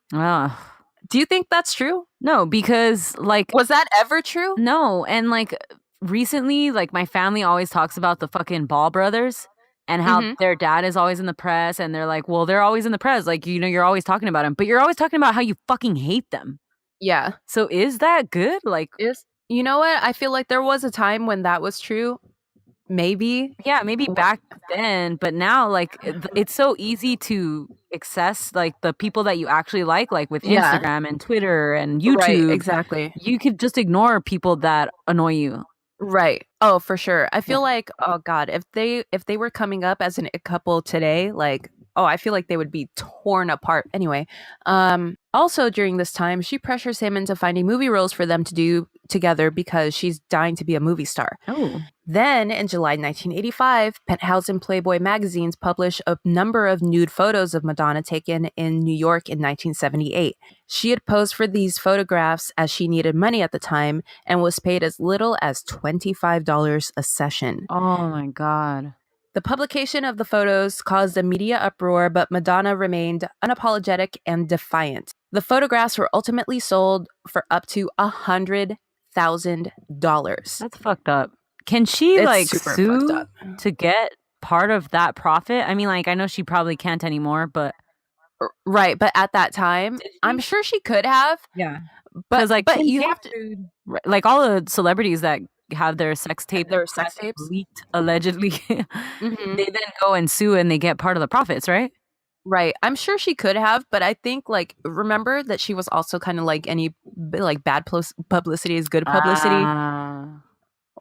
S1: Do you think that's true?
S2: No, because like...
S1: Was that ever true?
S2: No, and like recently, like my family always talks about the fucking Ball brothers and how their dad is always in the press, and they're like, well, they're always in the press. Like, you know, you're always talking about them, but you're always talking about how you fucking hate them.
S1: Yeah.
S2: So is that good? Like,
S1: you know what? I feel like there was a time when that was true. Maybe.
S2: Yeah, maybe back then, but now like it's so easy to access like the people that you actually like with Instagram and Twitter and YouTube.
S1: Right, exactly.
S2: You could just ignore people that annoy you.
S1: Right. Oh, for sure. I feel like, oh God, if they were coming up as a couple today, like, oh, I feel like they would be torn apart. Anyway, also during this time, she pressures him into finding movie roles for them to do together because she's dying to be a movie star.
S2: Oh.
S1: Then, in July 1985, Penthouse and Playboy magazines published a number of nude photos of Madonna taken in New York in 1978. She had posed for these photographs as she needed money at the time and was paid as little as $25 a session.
S2: Oh my God.
S1: The publication of the photos caused a media uproar, but Madonna remained unapologetic and defiant. The photographs were ultimately sold for up to $100,000.
S2: That's fucked up. Can she sue to get part of that profit? I mean, like, I know she probably can't anymore, but...
S1: Right, but at that time, I'm sure she could have.
S2: Yeah.
S1: But you have to...
S2: Like, all the celebrities that have their sex tapes leaked, allegedly, they then go and sue and they get part of the profits, right?
S1: Right. I'm sure she could have, but I think, like, remember that she was also kind of like any, like, bad publicity is good publicity.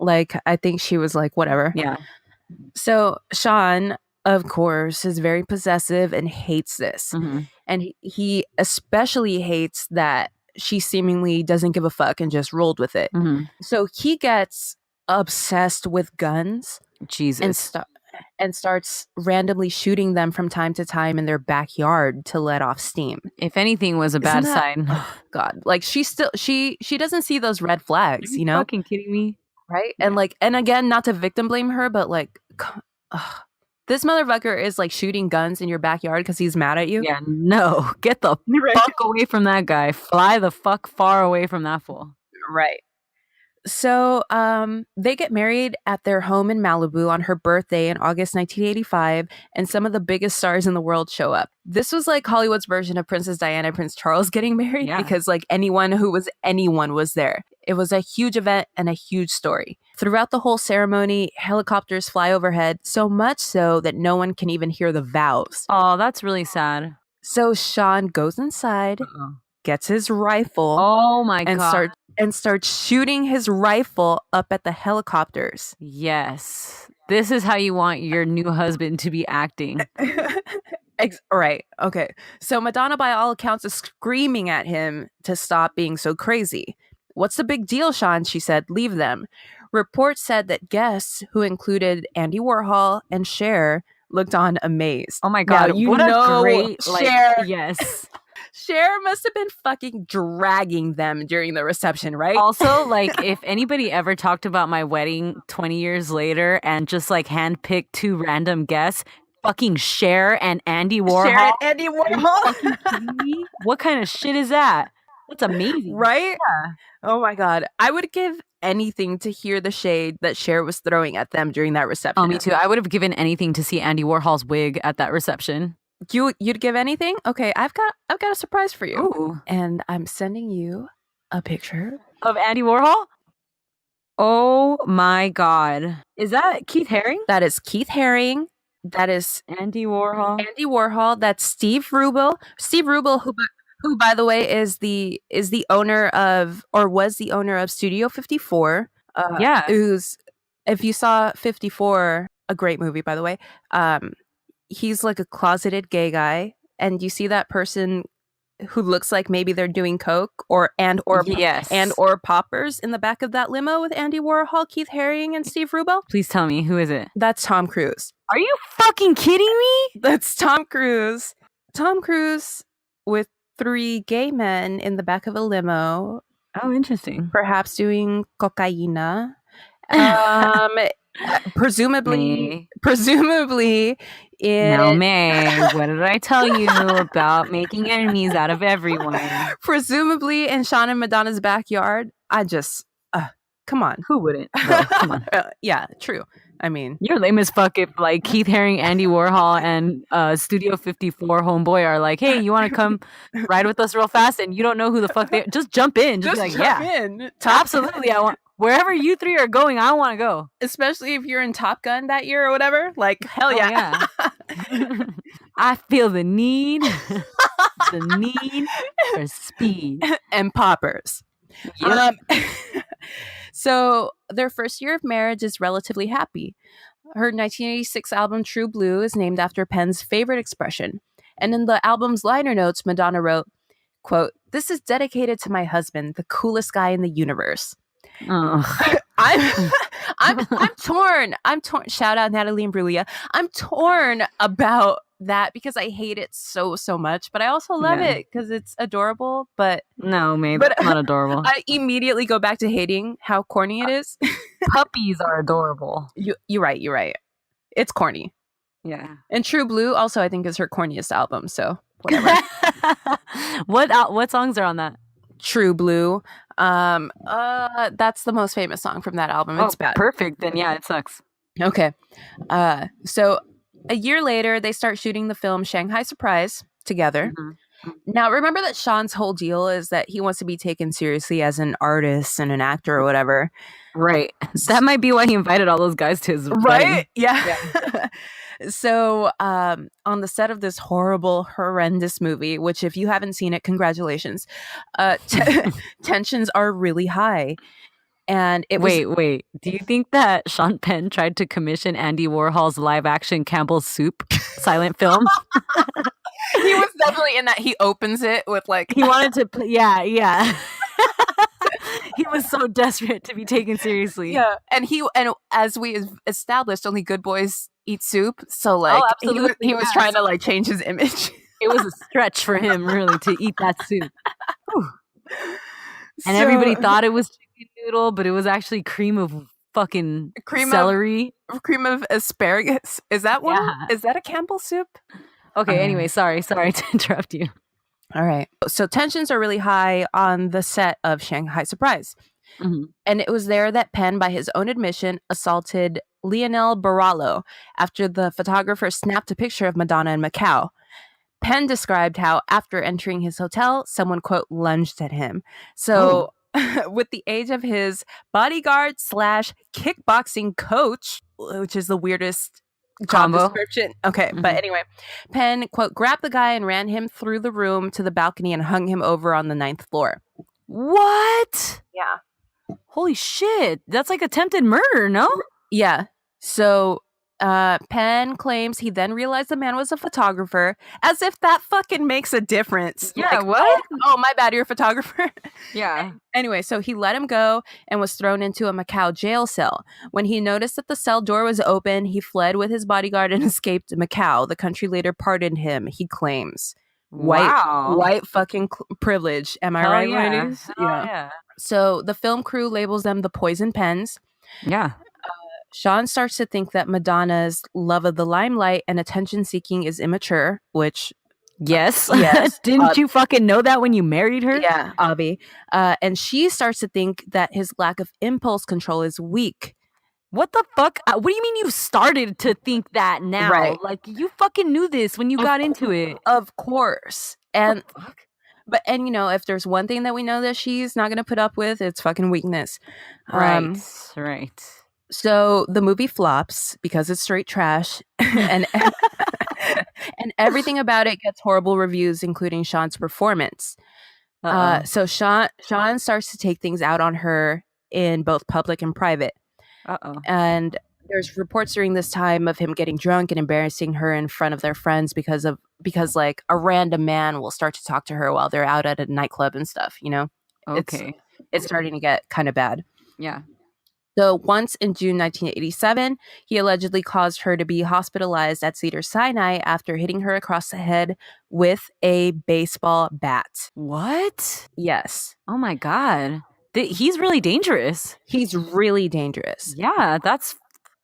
S1: Like, I think she was like, whatever.
S2: Yeah.
S1: So Sean, of course, is very possessive and hates this. And he especially hates that she seemingly doesn't give a fuck and just rolled with it. So he gets obsessed with guns.
S2: Jesus.
S1: And starts randomly shooting them from time to time in their backyard to let off steam.
S2: If anything was a bad sign.
S1: Oh God. Like, she doesn't see those red flags, you know?
S2: Fucking kidding me?
S1: Right? And like, and again, not to victim blame her, but like, this motherfucker is like shooting guns in your backyard because he's mad at you.
S2: Yeah, no. Get the fuck away from that guy. Fly the fuck far away from that fool.
S1: Right. So they get married at their home in Malibu on her birthday in August 1985, and some of the biggest stars in the world show up. This was like Hollywood's version of Princess Diana and Prince Charles getting married, because like anyone was there. It was a huge event and a huge story. Throughout the whole ceremony, helicopters fly overhead, so much so that no one can even hear the vows.
S2: Oh, that's really sad.
S1: So Sean goes inside, gets his rifle.
S2: Oh my God.
S1: And starts shooting his rifle up at the helicopters.
S2: Yes. This is how you want your new husband to be acting.
S1: Right. Okay. So Madonna, by all accounts, is screaming at him to stop being so crazy. What's the big deal, Sean? She said, leave them. Reports said that guests, who included Andy Warhol and Cher, looked on amazed.
S2: Oh my God.
S1: Now,
S2: what a great
S1: Cher.
S2: Yes.
S1: Cher must have been fucking dragging them during the reception, right?
S2: Also, like, if anybody ever talked about my wedding 20 years later and just like handpicked two random guests, fucking Cher and Andy Warhol.
S1: Cher and Andy Warhol.
S2: What kind of shit is that? That's amazing.
S1: Right?
S2: Yeah.
S1: Oh my God. I would give anything to hear the shade that Cher was throwing at them during that reception.
S2: Oh, me too. I would have given anything to see Andy Warhol's wig at that reception.
S1: You'd give anything? Okay, I've got a surprise for you.
S2: Ooh.
S1: And I'm sending you a picture
S2: of Andy Warhol. Oh my God. Is that Keith Haring?
S1: That is Keith Haring That is
S2: Andy Warhol.
S1: Andy Warhol. That's Steve Rubel. Steve Rubel, who by the way is the owner of, or was the owner of, Studio 54.
S2: Yeah.
S1: Who's, if you saw 54, a great movie by the way. He's like a closeted gay guy, and you see that person who looks like maybe they're doing coke or
S2: Yes.
S1: poppers in the back of that limo with Andy Warhol, Keith Haring, and Steve Rubel.
S2: Please tell me, who is it?
S1: That's Tom Cruise.
S2: Are you fucking kidding me?
S1: That's Tom Cruise. Tom Cruise with 3 gay men in the back of a limo,
S2: Oh, interesting.
S1: perhaps doing cocaina. Presumably in
S2: Now, May, what did I tell you about making enemies out of everyone?
S1: presumably in Sean and Madonna's backyard. I just come on.
S2: Who wouldn't? Bro, come on.
S1: Yeah, true. I mean,
S2: You're lame as fuck if like Keith Haring, Andy Warhol, and Studio 54 homeboy are like, hey, you want to come ride with us real fast? And you don't know who the fuck they are. Just jump in. Just be like,
S1: jump
S2: yeah.
S1: in.
S2: Absolutely. I want wherever you 3 are going, I want to go.
S1: Especially if you're in Top Gun that year or whatever. Like, hell yeah.
S2: Yeah. I feel the need for speed.
S1: And poppers.
S2: Yep.
S1: So their first year of marriage is relatively happy. Her 1986 album True Blue is named after Penn's favorite expression. And in the album's liner notes, Madonna wrote, quote, "This is dedicated to my husband, the coolest guy in the universe."
S2: Oh.
S1: I'm torn. Shout out Natalie Imbruglia. I'm torn about that because I hate it so much, but I also love it because it's adorable. But
S2: No, maybe that's not adorable.
S1: I immediately go back to hating how corny it is.
S2: Puppies are adorable.
S1: You're right. It's corny.
S2: Yeah.
S1: And True Blue also, I think, is her corniest album. So whatever.
S2: What songs are on that?
S1: True Blue. That's the most famous song from that album. It's bad.
S2: Perfect. Then yeah, it sucks.
S1: Okay. So a year later, they start shooting the film Shanghai Surprise together.
S2: Mm-hmm.
S1: Now, remember that Sean's whole deal is that he wants to be taken seriously as an artist and an actor or whatever.
S2: Right. That might be why he invited all those guys to his wedding.
S1: Yeah. So on the set of this horrendous movie, which if you haven't seen it, congratulations, tensions are really high. And it was...
S2: Wait. Do you think that Sean Penn tried to commission Andy Warhol's live-action Campbell's Soup silent film?
S1: He was definitely in that. He opens it with like...
S2: He wanted to play... Yeah. He was so desperate to be taken seriously.
S1: Yeah. And as we established, only good boys eat soup. So like he was trying to like change his image.
S2: It was a stretch for him really to eat that soup. And everybody thought it was chicken noodle, but it was actually cream of fucking celery.
S1: Cream of asparagus. Is that one?
S2: Yeah.
S1: Is that a Campbell's soup?
S2: Okay, anyway, sorry to interrupt you.
S1: All right. So tensions are really high on the set of Shanghai Surprise.
S2: Mm-hmm.
S1: And it was there that Penn, by his own admission, assaulted Lionel Barallo after the photographer snapped a picture of Madonna in Macau. Penn described how, after entering his hotel, someone, quote, lunged at him. So, with the age of his bodyguard / kickboxing coach, which is the weirdest job description. Okay,
S2: Mm-hmm.
S1: But anyway, Penn, quote, grabbed the guy and ran him through the room to the balcony and hung him over on the 9th floor.
S2: What?
S1: Yeah.
S2: Holy shit. That's like attempted murder, no?
S1: Yeah. So Penn claims he then realized the man was a photographer, as if that fucking makes a difference.
S2: Yeah,
S1: like,
S2: what?
S1: Oh, my bad, you're a photographer.
S2: Yeah.
S1: Anyway, so he let him go and was thrown into a Macau jail cell. When he noticed that the cell door was open, he fled with his bodyguard and escaped Macau. The country later pardoned him, he claims. White fucking privilege. Am I right, ladies?
S2: Yeah.
S1: So the film crew labels them the Poison Pens.
S2: Yeah.
S1: Sean starts to think that Madonna's love of the limelight and attention seeking is immature, which...
S2: Yes.
S1: Yes.
S2: Didn't you fucking know that when you married her?
S1: Yeah, Abby. And she starts to think that his lack of impulse control is weak.
S2: What the fuck? What do you mean you started to think that now?
S1: Right.
S2: Like, you fucking knew this when you got into it.
S1: Of course. And... And you know, if there's one thing that we know that she's not going to put up with, it's fucking weakness.
S2: Right.
S1: So the movie flops because it's straight trash, and and everything about it gets horrible reviews, including Sean's performance. So Sean starts to take things out on her in both public and private. And there's reports during this time of him getting drunk and embarrassing her in front of their friends because like a random man will start to talk to her while they're out at a nightclub and stuff, you know?
S2: Okay.
S1: It's starting to get kind of bad.
S2: Yeah.
S1: So once in June 1987, he allegedly caused her to be hospitalized at Cedars-Sinai after hitting her across the head with a baseball bat.
S2: What?
S1: Yes.
S2: Oh my God. He's really dangerous.
S1: He's really dangerous.
S2: Yeah, that's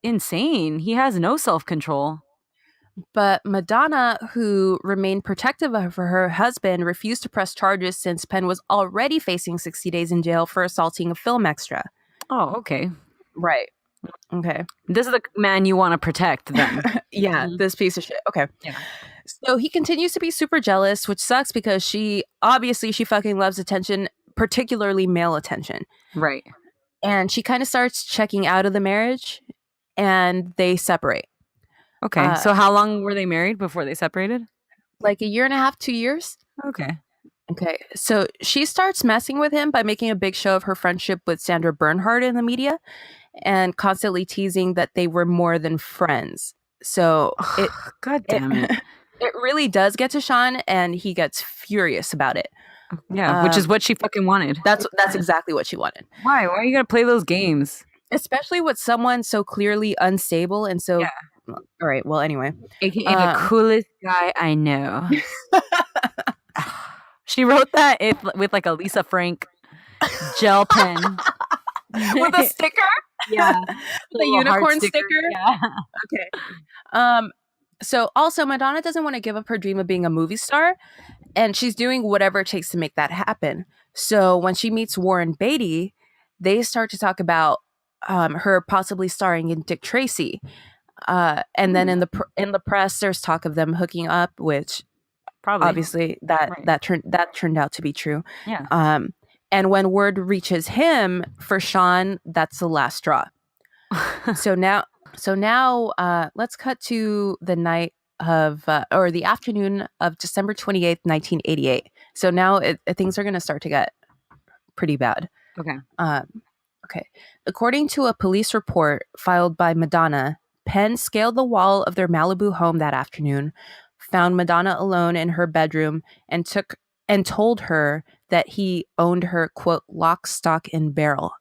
S2: insane. He has no self-control.
S1: But Madonna, who remained protective of her husband, refused to press charges since Penn was already facing 60 days in jail for assaulting a film extra.
S2: Oh, okay.
S1: Right. Okay.
S2: This is the man you want to protect then.
S1: Yeah, this piece of shit. Okay.
S2: Yeah.
S1: So he continues to be super jealous, which sucks because she fucking loves attention, particularly male attention.
S2: Right.
S1: And she kind of starts checking out of the marriage and they separate.
S2: Okay. So how long were they married before they separated?
S1: Like a year and a half, 2 years.
S2: Okay.
S1: Okay. So she starts messing with him by making a big show of her friendship with Sandra Bernhard in the media and constantly teasing that they were more than friends. So
S2: God damn it.
S1: It really does get to Sean and he gets furious about it.
S2: Yeah, which is what she fucking wanted.
S1: That's exactly what she wanted.
S2: Why? Why are you going to play those games?
S1: Especially with someone so clearly unstable and so...
S2: Yeah.
S1: All right. Well, anyway.
S2: AKA the coolest guy I know. She wrote that with like a Lisa Frank gel pen.
S1: With a sticker?
S2: Yeah.
S1: The unicorn sticker?
S2: Yeah.
S1: Okay. So also Madonna doesn't want to give up her dream of being a movie star, and she's doing whatever it takes to make that happen. So when she meets Warren Beatty, they start to talk about her possibly starring in Dick Tracy. And then in the press, there's talk of them hooking up, which probably obviously that turned out to be true.
S2: Yeah.
S1: And when word reaches him for Sean, that's the last straw. So now, let's cut to the night of or the afternoon of December 28th, 1988. So now things are going to start to get pretty bad.
S2: Okay.
S1: Okay. According to a police report filed by Madonna, Penn scaled the wall of their Malibu home that afternoon, found Madonna alone in her bedroom, and told her that he owned her, quote, lock, stock, and barrel.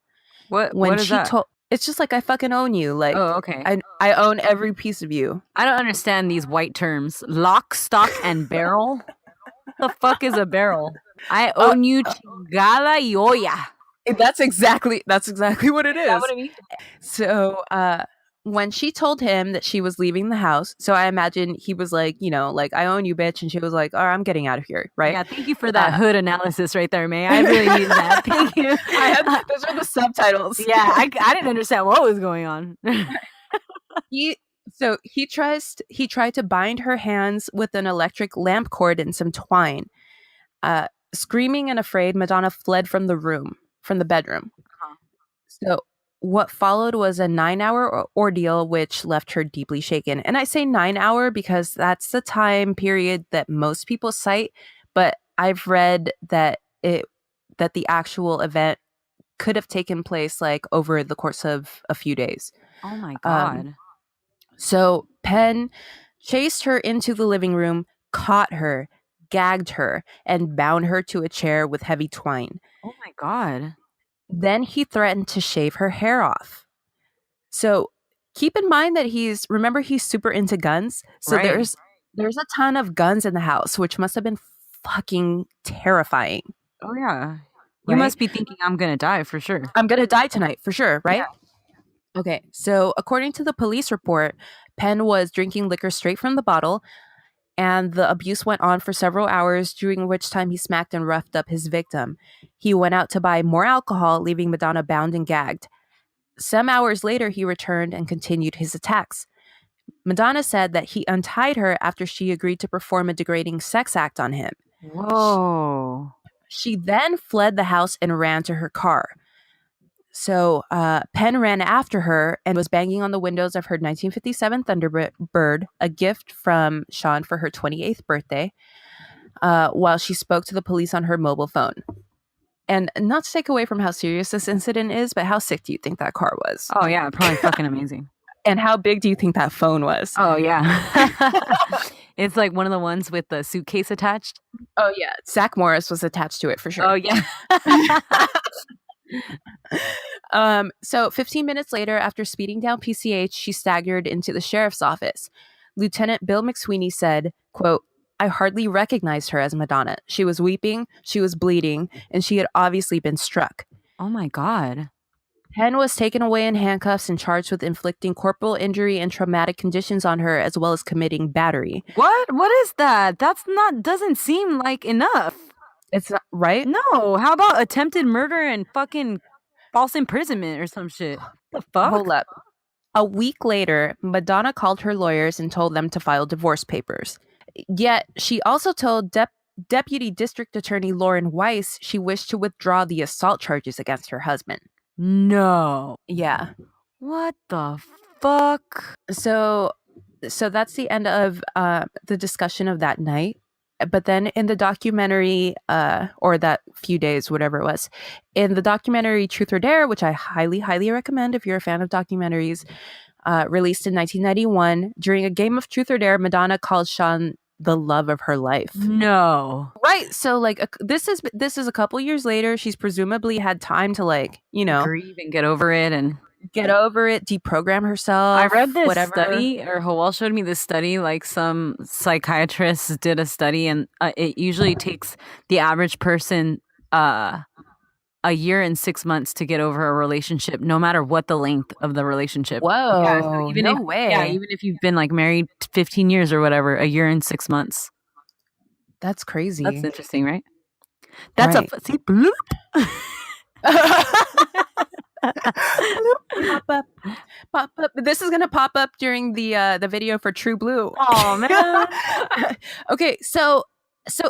S2: What is that?
S1: It's just like, I fucking own you. Like,
S2: oh, okay.
S1: I own every piece of you.
S2: I don't understand these white terms. Lock, stock, and barrel? The fuck is a barrel? I own you, chingada y olla.
S1: That's exactly what it is.
S2: Is that what it means?
S1: So, when she told him that she was leaving the house, so I imagine he was like, you know, like, I own you, bitch. And she was like, I'm getting out of here, right?
S2: Yeah, thank you for that hood analysis right there, May. I really needed that. Thank you.
S1: Those are the subtitles.
S2: Yeah, I didn't understand what was going on.
S1: He tried to bind her hands with an electric lamp cord and some twine. Screaming and afraid, Madonna fled from the bedroom. Uh-huh. So what followed was a 9-hour ordeal, which left her deeply shaken. And I say 9-hour because that's the time period that most people cite. But I've read that the actual event could have taken place like over the course of a few days.
S2: Oh my God.
S1: So Penn chased her into the living room, caught her, gagged her, and bound her to a chair with heavy twine.
S2: Oh my God.
S1: Then he threatened to shave her hair off. So keep in mind that he's super into guns. So
S2: right.
S1: there's a ton of guns in the house, which must have been fucking terrifying.
S2: Oh yeah. You must be thinking I'm going to die for sure.
S1: I'm going to die tonight for sure, right?
S2: Yeah.
S1: Okay. So according to the police report, Penn was drinking liquor straight from the bottle, and the abuse went on for several hours, during which time he smacked and roughed up his victim. He went out to buy more alcohol, leaving Madonna bound and gagged. Some hours later, he returned and continued his attacks. Madonna said that he untied her after she agreed to perform a degrading sex act on him.
S2: Whoa.
S1: She then fled the house and ran to her car. So Penn ran after her and was banging on the windows of her 1957 Thunderbird, a gift from Sean for her 28th birthday, while she spoke to the police on her mobile phone. And not to take away from how serious this incident is, but how sick do you think that car was?
S2: Oh, yeah, probably fucking amazing.
S1: And how big do you think that phone was?
S2: Oh, yeah. It's like one of the ones with the suitcase attached.
S1: Oh, yeah. Zach Morris was attached to it for sure.
S2: Oh, yeah.
S1: So 15 minutes later, after speeding down PCH, she staggered into the sheriff's office. Lieutenant Bill McSweeney said, quote, "I hardly recognized her as Madonna. She was weeping, she was bleeding, and she had obviously been struck."
S2: Oh, my God.
S1: Penn was taken away in handcuffs and charged with inflicting corporal injury and traumatic conditions on her, as well as committing battery.
S2: What? What is that? Doesn't seem like enough.
S1: It's not right.
S2: No. How about attempted murder and fucking false imprisonment or some shit? The fuck?
S1: Hold up. A week later, Madonna called her lawyers and told them to file divorce papers. Yet, she also told Deputy District Attorney Lauren Weiss she wished to withdraw the assault charges against her husband.
S2: No.
S1: Yeah.
S2: What the fuck?
S1: So that's the end of the discussion of that night. But then in the documentary, or that few days, whatever it was, in the documentary Truth or Dare, which I highly, highly recommend if you're a fan of documentaries, released in 1991, during a game of Truth or Dare, Madonna called Sean the love of her life.
S2: No.
S1: Right. So like this is a couple years later. She's presumably had time to
S2: grieve and get over it and
S1: deprogram herself.
S2: I read this study, or Howell showed me this study, like some psychiatrists did a study, and it usually takes the average person a year and 6 months to get over a relationship, no matter what the length of the relationship.
S1: Whoa,
S2: yeah, so
S1: no way.
S2: Yeah, even if you've been like married 15 years or whatever, a year and 6 months.
S1: That's crazy.
S2: That's interesting, right? That's
S1: right.
S2: See, bloop.
S1: Pop up. This is gonna pop up during the video for True Blue.
S2: Oh man.
S1: Okay, so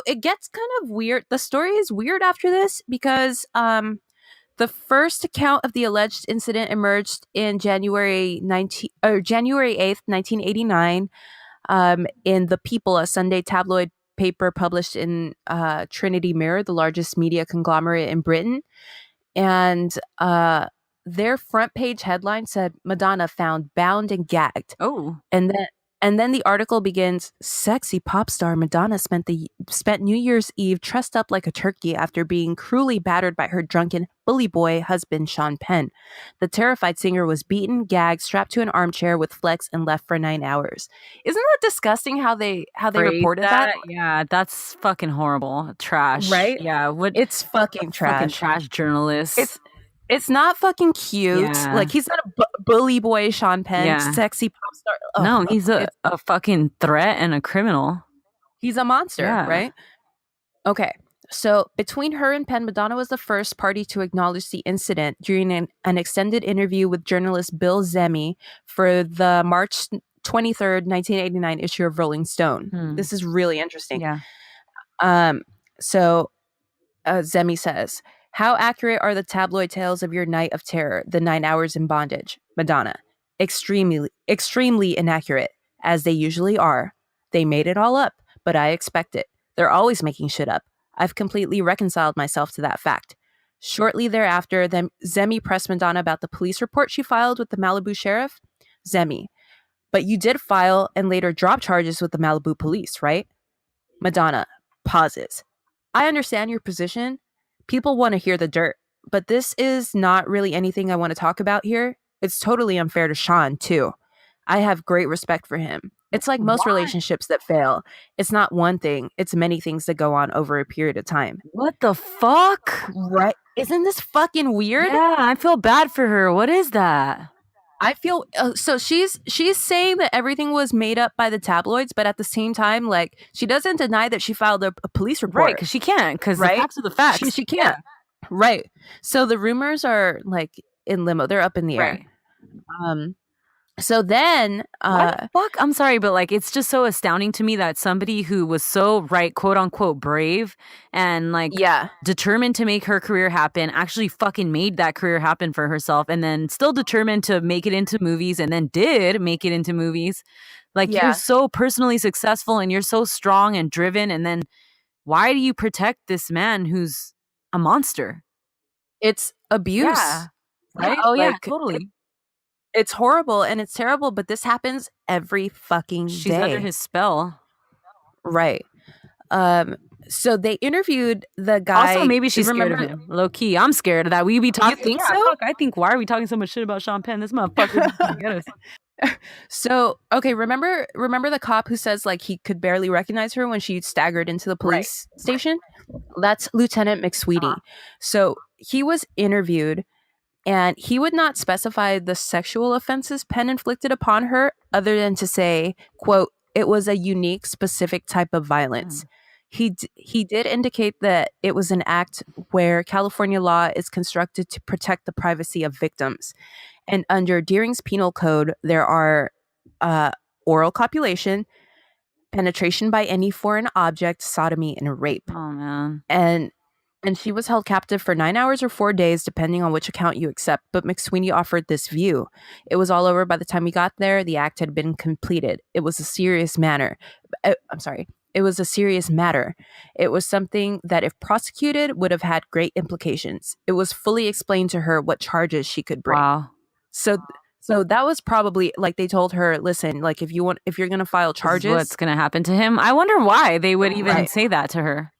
S1: it gets kind of weird. The story is weird after this because the first account of the alleged incident emerged in January 8th, 1989, in The People, a Sunday tabloid paper published in Trinity Mirror, the largest media conglomerate in Britain. And their front page headline said, "Madonna found bound and gagged."
S2: Oh.
S1: And then the article begins, "Sexy pop star Madonna spent New Year's Eve trussed up like a turkey after being cruelly battered by her drunken bully boy husband, Sean Penn. The terrified singer was beaten, gagged, strapped to an armchair with flex, and left for 9 hours." Isn't that disgusting how they reported that?
S2: Yeah, that's fucking horrible. Trash.
S1: Right?
S2: Yeah.
S1: It's fucking trash.
S2: Fucking trash journalists.
S1: It's not fucking cute.
S2: Yeah.
S1: Like, he's not a bully boy, Sean Penn,
S2: Yeah.
S1: sexy pop star. Oh,
S2: no, he's a fucking threat and a criminal.
S1: He's a monster,
S2: Yeah.
S1: right? Okay. So between her and Penn, Madonna was the first party to acknowledge the incident during an extended interview with journalist Bill Zemi for the March 23rd, 1989 issue of Rolling Stone. This is really interesting.
S2: Yeah.
S1: So Zemi says, "How accurate are the tabloid tales of your night of terror, the 9 hours in bondage?" Madonna: extremely inaccurate, as they usually are. They made it all up, but I expect it. They're always making shit up. I've completely reconciled myself to that fact. Shortly thereafter, then Zemi pressed Madonna about the police report she filed with the Malibu sheriff. Zemi: "But you did file and later drop charges with the Malibu police, right?" Madonna pauses. "I understand your position. People want to hear the dirt, but this is not really anything I want to talk about here. It's totally unfair to Sean, too. I have great respect for him. It's like most relationships that fail. It's not one thing, it's many things that go on over a period of time."
S2: What the fuck?
S1: Right? Isn't this fucking weird?
S2: Yeah, I feel bad for her. What is that?
S1: I feel so she's saying that everything was made up by the tabloids, but at the same time, like, she doesn't deny that she filed a police report.
S2: Right, because she can't, because
S1: Right?
S2: the facts are the facts.
S1: She can't. Right. So the rumors are like in limbo. They're up in the air.
S2: Right.
S1: So then,
S2: what the fuck? I'm sorry, but like, it's just so astounding to me that somebody who was so quote unquote, brave and like determined to make her career happen actually fucking made that career happen for herself, and then still determined to make it into movies, and then did make it into movies. Like, you're so personally successful and you're so strong and driven, and then why do you protect this man who's a monster?
S1: It's abuse.
S2: Yeah.
S1: Right?
S2: Oh yeah, totally.
S1: It's horrible and it's terrible, but this happens every fucking day.
S2: She's under his spell.
S1: Right. So they interviewed the guy.
S2: Also, maybe she's scared of him. Low key, I'm scared of that. We be talking.
S1: You think so?
S2: Fuck, I think, why are we talking so much shit about Sean Penn? This motherfucker is gonna get us.
S1: So, okay, remember the cop who says like he could barely recognize her when she staggered into the police station? That's Lieutenant McSweeny. So he was interviewed, and he would not specify the sexual offenses Penn inflicted upon her, other than to say, quote, it was a unique, specific type of violence. He did indicate that it was an act where California law is constructed to protect the privacy of victims. And under Deering's penal code, there are oral copulation, penetration by any foreign object, sodomy, and rape.
S2: Oh, man.
S1: And she was held captive for 9 hours or 4 days, depending on which account you accept. But McSweeny offered this view. It was all over by the time we got there. The act had been completed. It was a serious matter. It was a serious matter. It was something that, if prosecuted, would have had great implications. It was fully explained to her what charges she could bring.
S2: Wow.
S1: So that was probably like they told her, listen, like if you're going to file charges,
S2: what's going to happen to him? I wonder why they would even say that to her.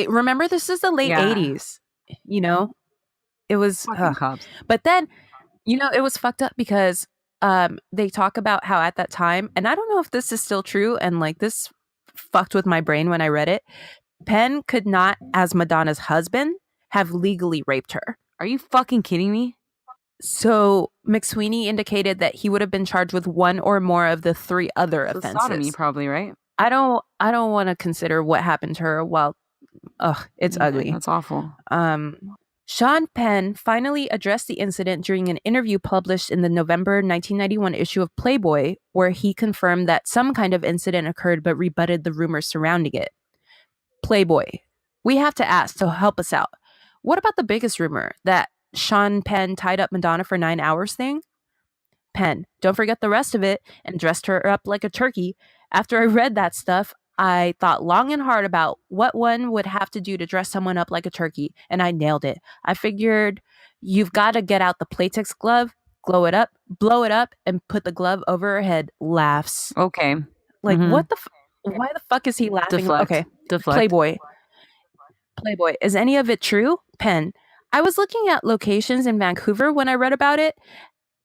S1: Remember, this is the late 80s, you know, it was, but then, you know, it was fucked up because they talk about how at that time, and I don't know if this is still true, and like this fucked with my brain when I read it, Penn could not, as Madonna's husband, have legally raped her.
S2: Are you fucking kidding me?
S1: So McSweeny indicated that he would have been charged with one or more of the 3 other offenses.
S2: Sodomy, probably, right?
S1: I don't want to consider what happened to her. Well, it's ugly.
S2: That's awful.
S1: Sean Penn finally addressed the incident during an interview published in the November 1991 issue of Playboy, where he confirmed that some kind of incident occurred but rebutted the rumors surrounding it. Playboy, we have to ask to help us out. What about the biggest rumor, that Sean Penn tied up Madonna for 9 hours thing? Penn, don't forget the rest of it, and dressed her up like a turkey. After I read that stuff, I thought long and hard about what one would have to do to dress someone up like a turkey, and I nailed it. I figured you've got to get out the Playtex glove, blow it up, and put the glove over her head. Laughs.
S2: Okay.
S1: Like, what the why the fuck is he laughing?
S2: Deflect.
S1: Okay.
S2: Deflect.
S1: Playboy. Is any of it true? Penn, I was looking at locations in Vancouver when I read about it,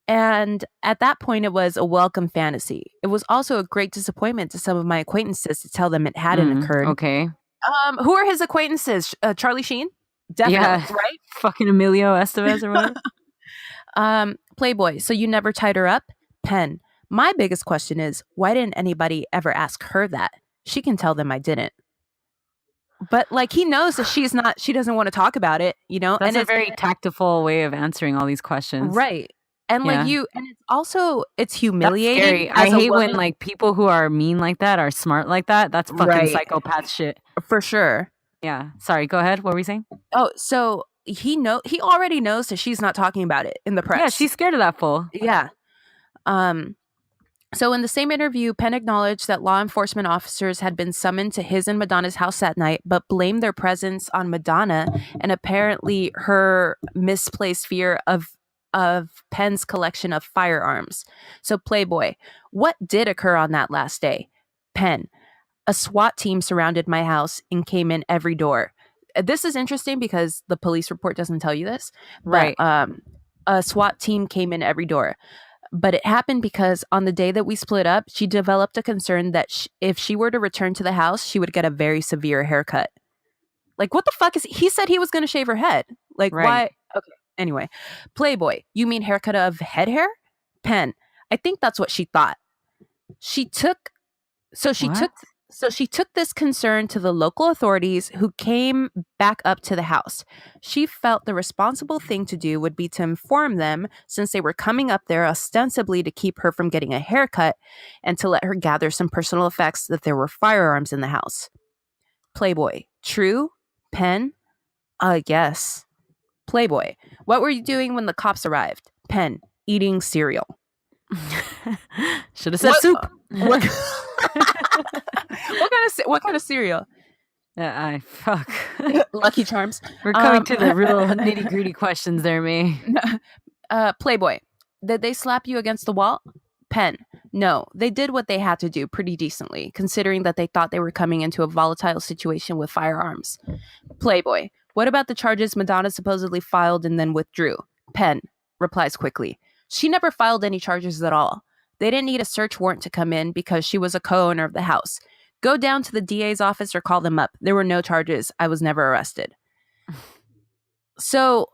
S1: and at that point, it was a welcome fantasy. It was also a great disappointment to some of my acquaintances to tell them it hadn't occurred.
S2: Okay.
S1: Who are his acquaintances? Charlie Sheen? Definitely, right?
S2: Fucking Emilio Estevez or whatever.
S1: Playboy, so you never tied her up? Penn, my biggest question is, why didn't anybody ever ask her that? She can tell them I didn't. But like, he knows that she doesn't want to talk about it, you know?
S2: That's a very tactful way of answering all these questions.
S1: Right. And like it's humiliating.
S2: That's scary. I hate when like people who are mean like that are smart like that. That's fucking psychopath shit.
S1: For sure.
S2: Yeah. Sorry, go ahead. What were we saying?
S1: Oh, so he already knows that she's not talking about it in the press.
S2: Yeah, she's scared of that fool.
S1: Yeah. So in the same interview, Penn acknowledged that law enforcement officers had been summoned to his and Madonna's house that night, but blamed their presence on Madonna and apparently her misplaced fear of Penn's collection of firearms. So Playboy, what did occur on that last day? Penn, a SWAT team surrounded my house and came in every door. This is interesting because the police report doesn't tell you this.
S2: Right.
S1: But, a SWAT team came in every door. But it happened because on the day that we split up, she developed a concern that if she were to return to the house, she would get a very severe haircut. Like, what the fuck he said he was going to shave her head. Like, why? Okay. Anyway, Playboy, you mean haircut of head hair? Penn, I think that's what she thought. She took So she took this concern to the local authorities who came back up to the house. She felt the responsible thing to do would be to inform them since they were coming up there ostensibly to keep her from getting a haircut and to let her gather some personal effects that there were firearms in the house. Playboy. True? Penn? Yes. Playboy. What were you doing when the cops arrived? Penn. Eating cereal.
S2: Should have said soup.
S1: What kind of cereal?
S2: Fuck.
S1: Lucky Charms.
S2: We're coming to the real nitty gritty questions there, May.
S1: Playboy. Did they slap you against the wall? Penn. No, they did what they had to do pretty decently, considering that they thought they were coming into a volatile situation with firearms. Playboy. What about the charges Madonna supposedly filed and then withdrew? Penn replies quickly. She never filed any charges at all. They didn't need a search warrant to come in because she was a co-owner of the house. Go down to the DA's office or call them up. There were no charges. I was never arrested. So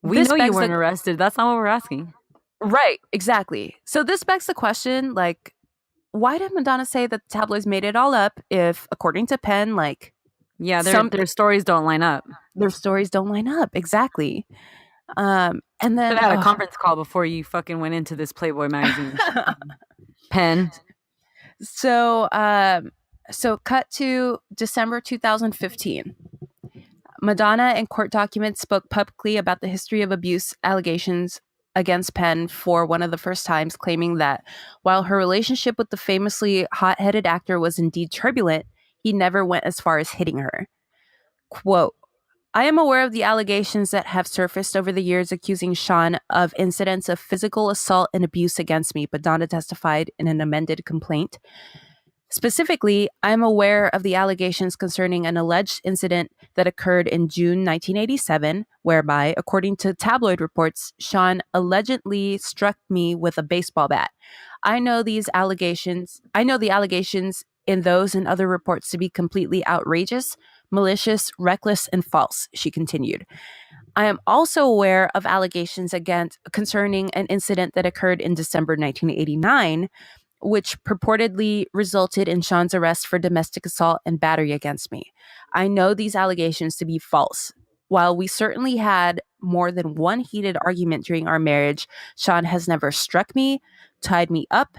S2: we know you weren't arrested. That's not what we're asking.
S1: Right, exactly. So this begs the question, like, why did Madonna say that the tabloids made it all up if, according to Penn, like...
S2: Yeah, their stories don't line up.
S1: Their stories don't line up, exactly. And then...
S2: I had a conference call before you fucking went into this Playboy magazine. Penn.
S1: So cut to December 2015. Madonna in court documents spoke publicly about the history of abuse allegations against Penn for one of the first times, claiming that while her relationship with the famously hot-headed actor was indeed turbulent, he never went as far as hitting her. Quote, I am aware of the allegations that have surfaced over the years accusing Sean of incidents of physical assault and abuse against me, Madonna testified in an amended complaint. Specifically, I am aware of the allegations concerning an alleged incident that occurred in June 1987, whereby, according to tabloid reports, Sean allegedly struck me with a baseball bat. I know the allegations in those and other reports to be completely outrageous, malicious, reckless, and false, she continued. I am also aware of allegations concerning an incident that occurred in December 1989, which purportedly resulted in Sean's arrest for domestic assault and battery against me. I know these allegations to be false. While we certainly had more than one heated argument during our marriage, Sean has never struck me, tied me up,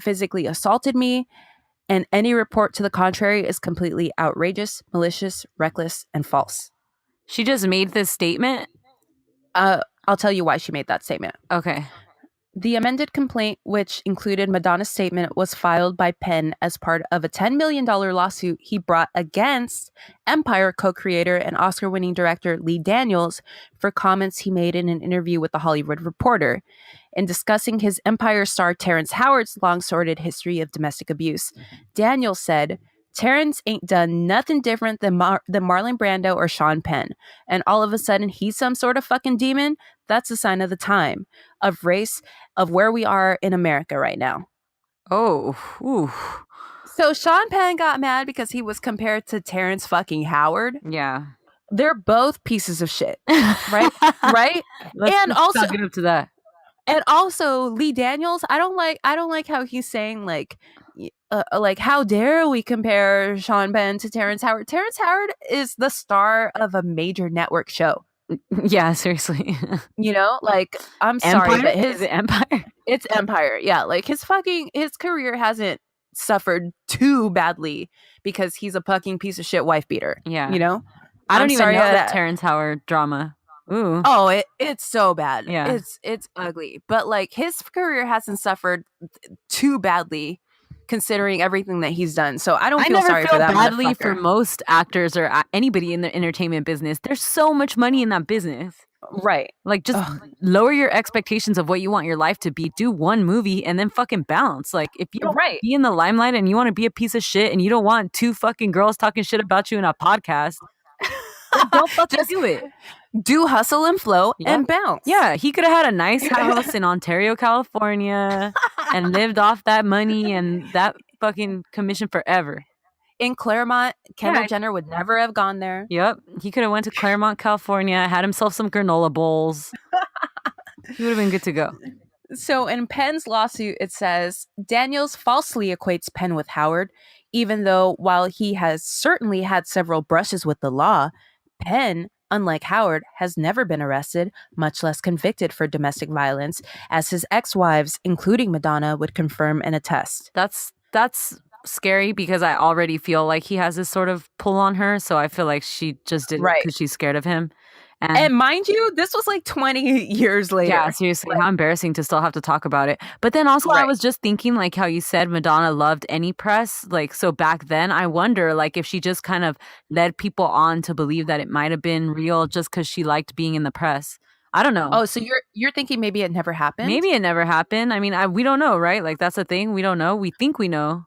S1: physically assaulted me, and any report to the contrary is completely outrageous, malicious, reckless, and false.
S2: She just made this statement?
S1: I'll tell you why she made that statement.
S2: Okay.
S1: The amended complaint, which included Madonna's statement, was filed by Penn as part of a $10 million lawsuit he brought against Empire co-creator and Oscar-winning director Lee Daniels for comments he made in an interview with The Hollywood Reporter. In discussing his Empire star Terrence Howard's long-sordid history of domestic abuse, Daniels said, Terrence ain't done nothing different than Marlon Brando or Sean Penn. And all of a sudden, he's some sort of fucking demon? That's a sign of the time, of race, of where we are in America right now.
S2: Oh, ooh.
S1: So Sean Penn got mad because he was compared to Terrence fucking Howard.
S2: Yeah.
S1: They're both pieces of shit, right? Right?
S2: Let's also get up to that.
S1: And also Lee Daniels, I don't like how he's saying like how dare we compare Sean Penn to Terrence Howard? Terrence Howard is the star of a major network show.
S2: Yeah, seriously.
S1: You know, like I'm
S2: Empire?
S1: sorry, but
S2: is it Empire?
S1: It's Empire. Yeah, like his career hasn't suffered too badly because he's a fucking piece of shit wife beater.
S2: Yeah,
S1: you know.
S2: I don't even know that Terrence Howard drama. Ooh.
S1: Oh, it's so bad.
S2: Yeah,
S1: it's ugly. But like his career hasn't suffered too badly, considering everything that he's done. So I don't feel sorry for that.
S2: Badly for most actors or anybody in the entertainment business. There's so much money in that business.
S1: Right.
S2: Like just lower your expectations of what you want your life to be. Do one movie and then fucking bounce. Like if you don't be in the limelight and you want to be a piece of shit and you don't want two fucking girls talking shit about you in a podcast, don't fucking do it.
S1: Do hustle and flow and bounce.
S2: Yeah, he could have had a nice house in Ontario, California and lived off that money and that fucking commission forever.
S1: In Claremont, Kendall Jenner would never have gone there.
S2: Yep. He could have went to Claremont, California, had himself some granola bowls. He would have been good to go.
S1: So in Penn's lawsuit, it says, Daniels falsely equates Penn with Howard, even though while he has certainly had several brushes with the law, Penn, unlike Howard, has never been arrested, much less convicted for domestic violence, as his ex-wives, including Madonna, would confirm and attest.
S2: That's scary because I already feel like he has this sort of pull on her. So I feel like she just did it because she's scared of him.
S1: And mind you, this was like 20 years later.
S2: Yeah, seriously, how embarrassing to still have to talk about it. But then also I was just thinking, like how you said Madonna loved any press. Like, so back then I wonder like if she just kind of led people on to believe that it might have been real just because she liked being in the press. I don't know.
S1: Oh, so you're thinking maybe it never happened?
S2: Maybe it never happened. I mean, we don't know, right? Like that's the thing. We don't know. We think we know.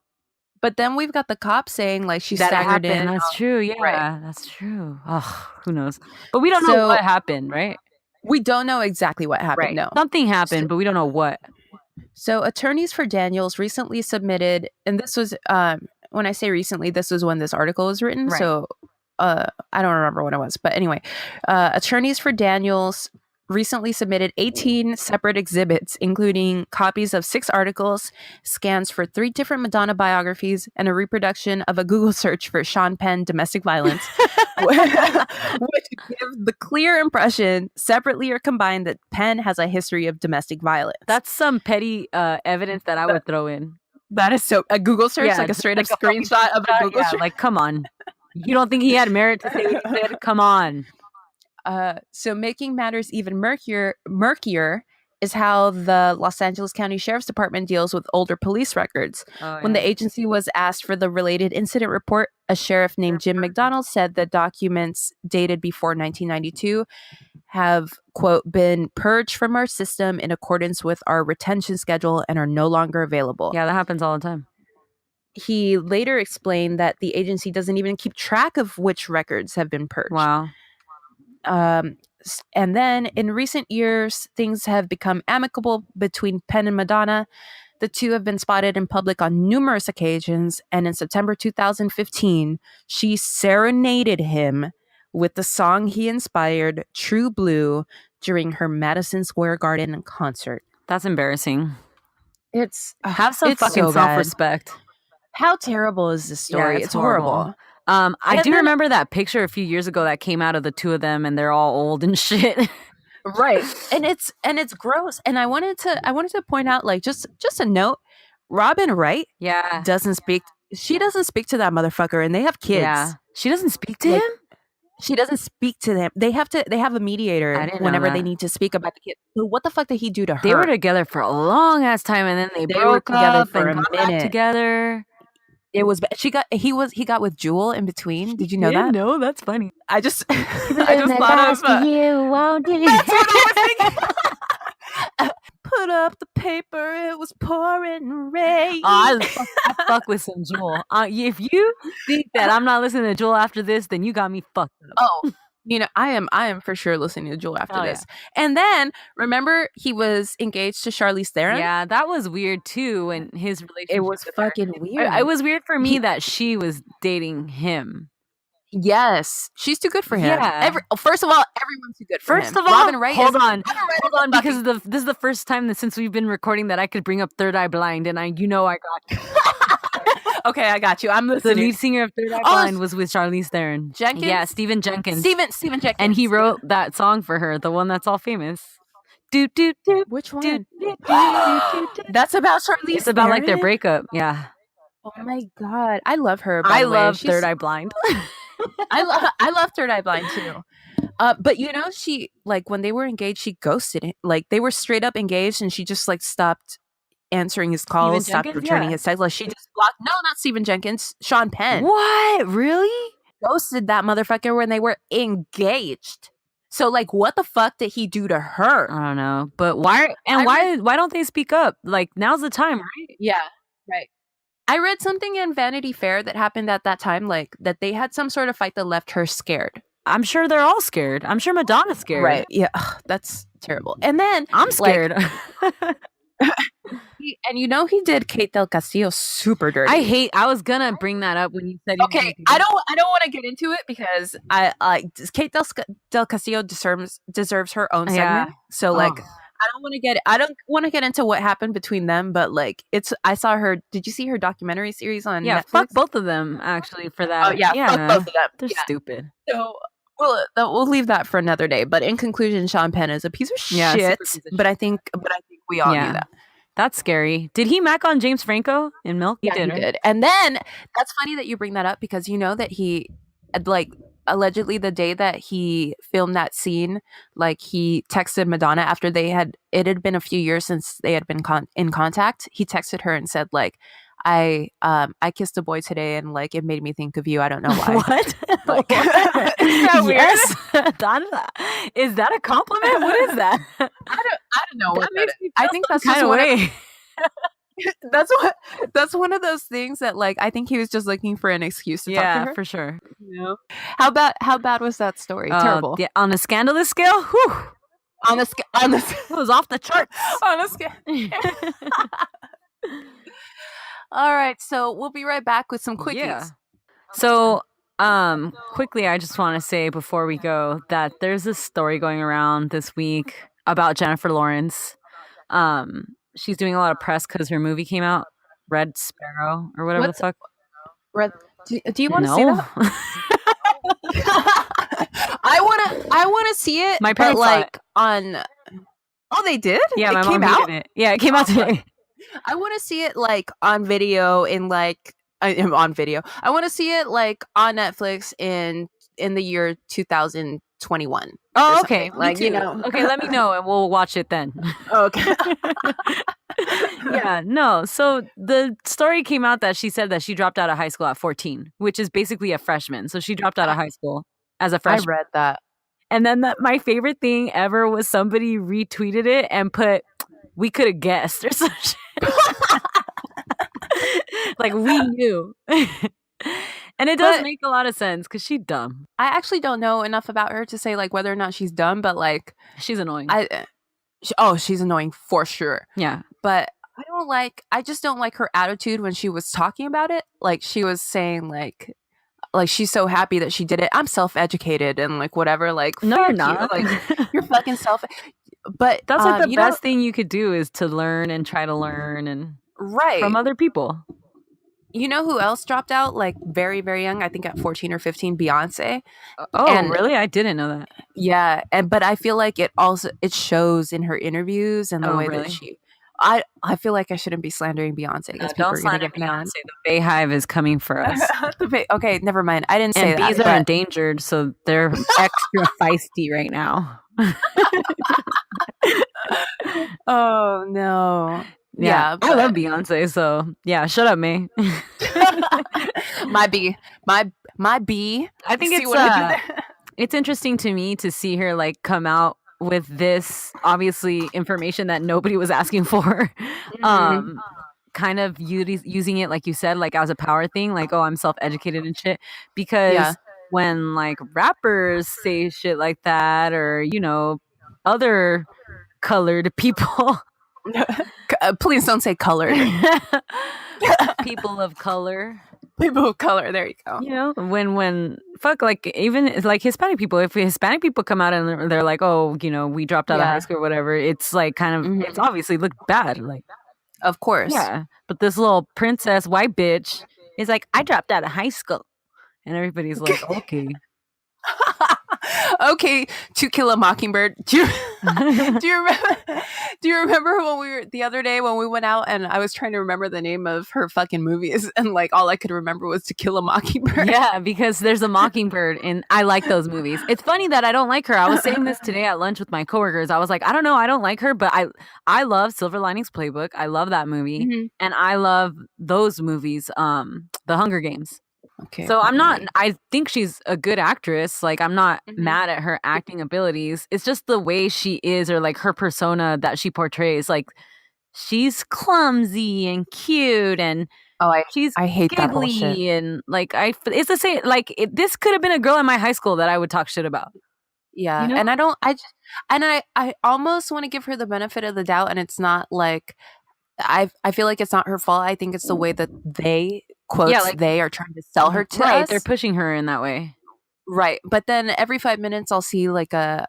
S1: But then we've got the cops saying like she
S2: that
S1: staggered
S2: happened.
S1: in.
S2: That's true. Yeah, that's true. Oh, who knows? But we don't know what happened, right?
S1: We don't know exactly what happened.
S2: Right.
S1: No,
S2: something happened, but we don't know what.
S1: So attorneys for Daniels recently submitted, and this was when I say recently, this was when this article was written.
S2: Right.
S1: So I don't remember when it was, but anyway, attorneys for Daniels recently submitted 18 separate exhibits, including copies of 6 articles, scans for 3 different Madonna biographies, and a reproduction of a Google search for Sean Penn domestic violence, which give the clear impression, separately or combined, that Penn has a history of domestic violence.
S2: That's some petty evidence that I would throw in.
S1: That is so a Google search, like a straight up screenshot of a Google search.
S2: Like, come on. You don't think he had merit to say what he said? Come on.
S1: So making matters even murkier is how the Los Angeles County Sheriff's Department deals with older police records. When the agency was asked for the related incident report, a sheriff named Jim McDonald said that documents dated before 1992 have, quote, been purged from our system in accordance with our retention schedule and are no longer available.
S2: Yeah, that happens all the time.
S1: He later explained that the agency doesn't even keep track of which records have been purged.
S2: Wow.
S1: And then in recent years, things have become amicable between Penn and Madonna. The two have been spotted in public on numerous occasions, and in September 2015, she serenaded him with the song he inspired, True Blue, during her Madison Square Garden concert.
S2: That's embarrassing.
S1: Have
S2: some fucking
S1: so
S2: self-respect.
S1: How terrible is this story?
S2: Yeah,
S1: it's horrible.
S2: I do remember that picture a few years ago that came out of the two of them, and they're all old and shit.
S1: Right. And it's gross. And I wanted to point out, like, just a note, Robin Wright doesn't speak to that motherfucker, and they have kids.
S2: Yeah. She doesn't speak to him?
S1: She doesn't speak to them. They have a mediator whenever they need to speak about the kid. So what the fuck did he do to her?
S2: They were together for a long ass time, and then they broke
S1: together
S2: up
S1: for
S2: and
S1: a
S2: got back
S1: minute.
S2: Together.
S1: It was he got with Jewel in between. Did you know that?
S2: No, that's funny.
S1: I just thought of
S2: you, won't it?
S1: That's what I was thinking. Put up the paper, it was pouring rain.
S2: I fuck with some Jewel. If you think that I'm not listening to Jewel after this, then you got me fucked up.
S1: Oh, I am for sure listening to Jewel after this. Yeah. And then remember he was engaged to Charlize Theron.
S2: Yeah, that was weird too. And his relationship.
S1: It was fucking weird.
S2: It was weird for me that she was dating him.
S1: Yes, she's too good for him.
S2: Yeah.
S1: First of all, everyone's too good for him.
S2: First of all,
S1: Robin Wright.
S2: Hold on, because this is the first time that since we've been recording that I could bring up Third Eye Blind, and I got you.
S1: Okay, I got you. I'm listening.
S2: The lead singer of Third Eye Blind was with Charlize Theron.
S1: Jenkins?
S2: Yeah, Stephen Jenkins.
S1: Stephen Jenkins.
S2: And he wrote that song for her, the one that's all famous.
S1: Which one? That's about Charlize
S2: It's about like their breakup. Yeah.
S1: Oh my God. I love her.
S2: I love Third Eye Blind.
S1: I love Third Eye Blind too. But she, like, when they were engaged, she ghosted him. Like, they were straight up engaged, and she just like stopped answering his calls, stopped returning his texts. Like, she just blocked. No, not Stephen Jenkins. Sean Penn.
S2: What? Really?
S1: Ghosted that motherfucker when they were engaged. So, like, what the fuck did he do to her?
S2: I don't know. But why don't they speak up? Like, now's the time, right?
S1: Yeah, right. I read something in Vanity Fair that happened at that time, like, that they had some sort of fight that left her scared.
S2: I'm sure they're all scared. I'm sure Madonna's scared.
S1: Right. Yeah. Ugh, that's terrible. And then
S2: I'm scared.
S1: He did Kate Del Castillo super dirty.
S2: I was gonna bring that up when you said.
S1: Okay, I don't want to get into it because Kate Del Castillo deserves her own segment. So like, I don't want to get into what happened between them, but like I saw her. Did you see her documentary series on
S2: Yeah,
S1: Netflix?
S2: fuck both of them actually for that.
S1: Oh yeah, fuck both of them.
S2: They're
S1: Yeah.
S2: stupid.
S1: So we'll leave that for another day. But in conclusion, Sean Penn is a piece of
S2: Yeah, super
S1: shit.
S2: piece of
S1: But I think we all knew that.
S2: That's scary. Did he mac on James Franco in Milk?
S1: Yeah, he did. And then that's funny that you bring that up because you know that he like allegedly the day that he filmed that scene, like he texted Madonna after it had been a few years since they had been in contact. He texted her and said like, I kissed a boy today and like it made me think of you. I don't know why.
S2: What?
S1: Like,
S2: is that weird? Yes. Is that a compliment? What is that?
S1: I don't know what that is. I think that's
S2: kind
S1: just
S2: of
S1: one
S2: way.
S1: that's one of those things that like I think he was just looking for an excuse to talk to her.
S2: For sure.
S1: You know? How bad was that story? Terrible.
S2: Yeah, on a scandalous scale, whew. It was off the charts.
S1: On a scale. All right, so we'll be right back with some quickies.
S2: Yeah. So, quickly, I just want to say before we go that there's this story going around this week about Jennifer Lawrence. She's doing a lot of press because her movie came out, Red Sparrow or whatever the fuck.
S1: Red. Do you want to see that? I want to see it.
S2: My parents
S1: like on. Oh, they did.
S2: Yeah, my
S1: came
S2: mom
S1: out.
S2: It. Yeah, it came out today.
S1: I want to see it like on video in like on video. I want to see it like on Netflix in the year 2021.
S2: Oh, okay.
S1: Like you know.
S2: Okay, let me know and we'll watch it then.
S1: Okay.
S2: Yeah, no. So the story came out that she said that she dropped out of high school at 14, which is basically a freshman. So she dropped out of high school as a freshman.
S1: I read that.
S2: And then my favorite thing ever was somebody retweeted it and put, "We could have guessed" or some shit. Like we knew. And it does make a lot of sense because she's dumb.
S1: I actually don't know enough about her to say like whether or not she's dumb, but like
S2: she's annoying.
S1: She's annoying for sure.
S2: Yeah.
S1: But I just don't like her attitude when she was talking about it. Like she was saying like she's so happy that she did it. I'm self-educated and like whatever. Like
S2: no, you're not.
S1: Like you're fucking But
S2: that's like the best thing you could do is to learn and try to learn and from other people.
S1: You know who else dropped out like very, very young? I think at 14 or 15, Beyonce.
S2: Oh, really? I didn't know that.
S1: Yeah, but I feel like it shows in her interviews and the way that she. I feel like I shouldn't be slandering Beyonce because people are going to get mad.
S2: The Bayhive is coming for us.
S1: Okay, never mind. I didn't say that.
S2: And bees are endangered, so they're extra feisty right now.
S1: Oh no.
S2: Yeah, I love Beyonce, so yeah, shut up, May.
S1: My bee.
S2: I think it's interesting to me to see her like come out with this obviously information that nobody was asking for. Mm-hmm. Kind of using it like you said, like as a power thing, like, oh, I'm self-educated and shit. Because when like rappers say shit like that, or you know, other colored people.
S1: Please don't say colored.
S2: People of color.
S1: People of color. There you go.
S2: You know, when fuck, like even like Hispanic people. If Hispanic people come out and they're like, oh, you know, we dropped out of high school or whatever, it's like kind of it's obviously looked bad. Like,
S1: of course,
S2: yeah. But this little princess white bitch is like, I dropped out of high school, and everybody's like, okay.
S1: Okay, To Kill a Mockingbird. Do you remember when we were the other day when we went out and I was trying to remember the name of her fucking movies and like all I could remember was To Kill a Mockingbird?
S2: Yeah, because there's a mockingbird and I like those movies. It's funny that I don't like her. I was saying this today at lunch with my coworkers. I was like, I don't know, I don't like her, but I love Silver Linings Playbook. I love that movie, and I love those movies. The Hunger Games. Okay. So I think she's a good actress. Like, I'm not mad at her acting abilities. It's just the way she is, or like her persona that she portrays. Like, she's clumsy and cute, and I hate that whole shit. And like, it's the same. Like, this could have been a girl in my high school that I would talk shit about.
S1: Yeah, you know? And I almost want to give her the benefit of the doubt, and it's not like I feel like it's not her fault. I think it's the way that they. Quotes they are trying to sell her to
S2: they're pushing her in that way,
S1: right? But then every 5 minutes I'll see like a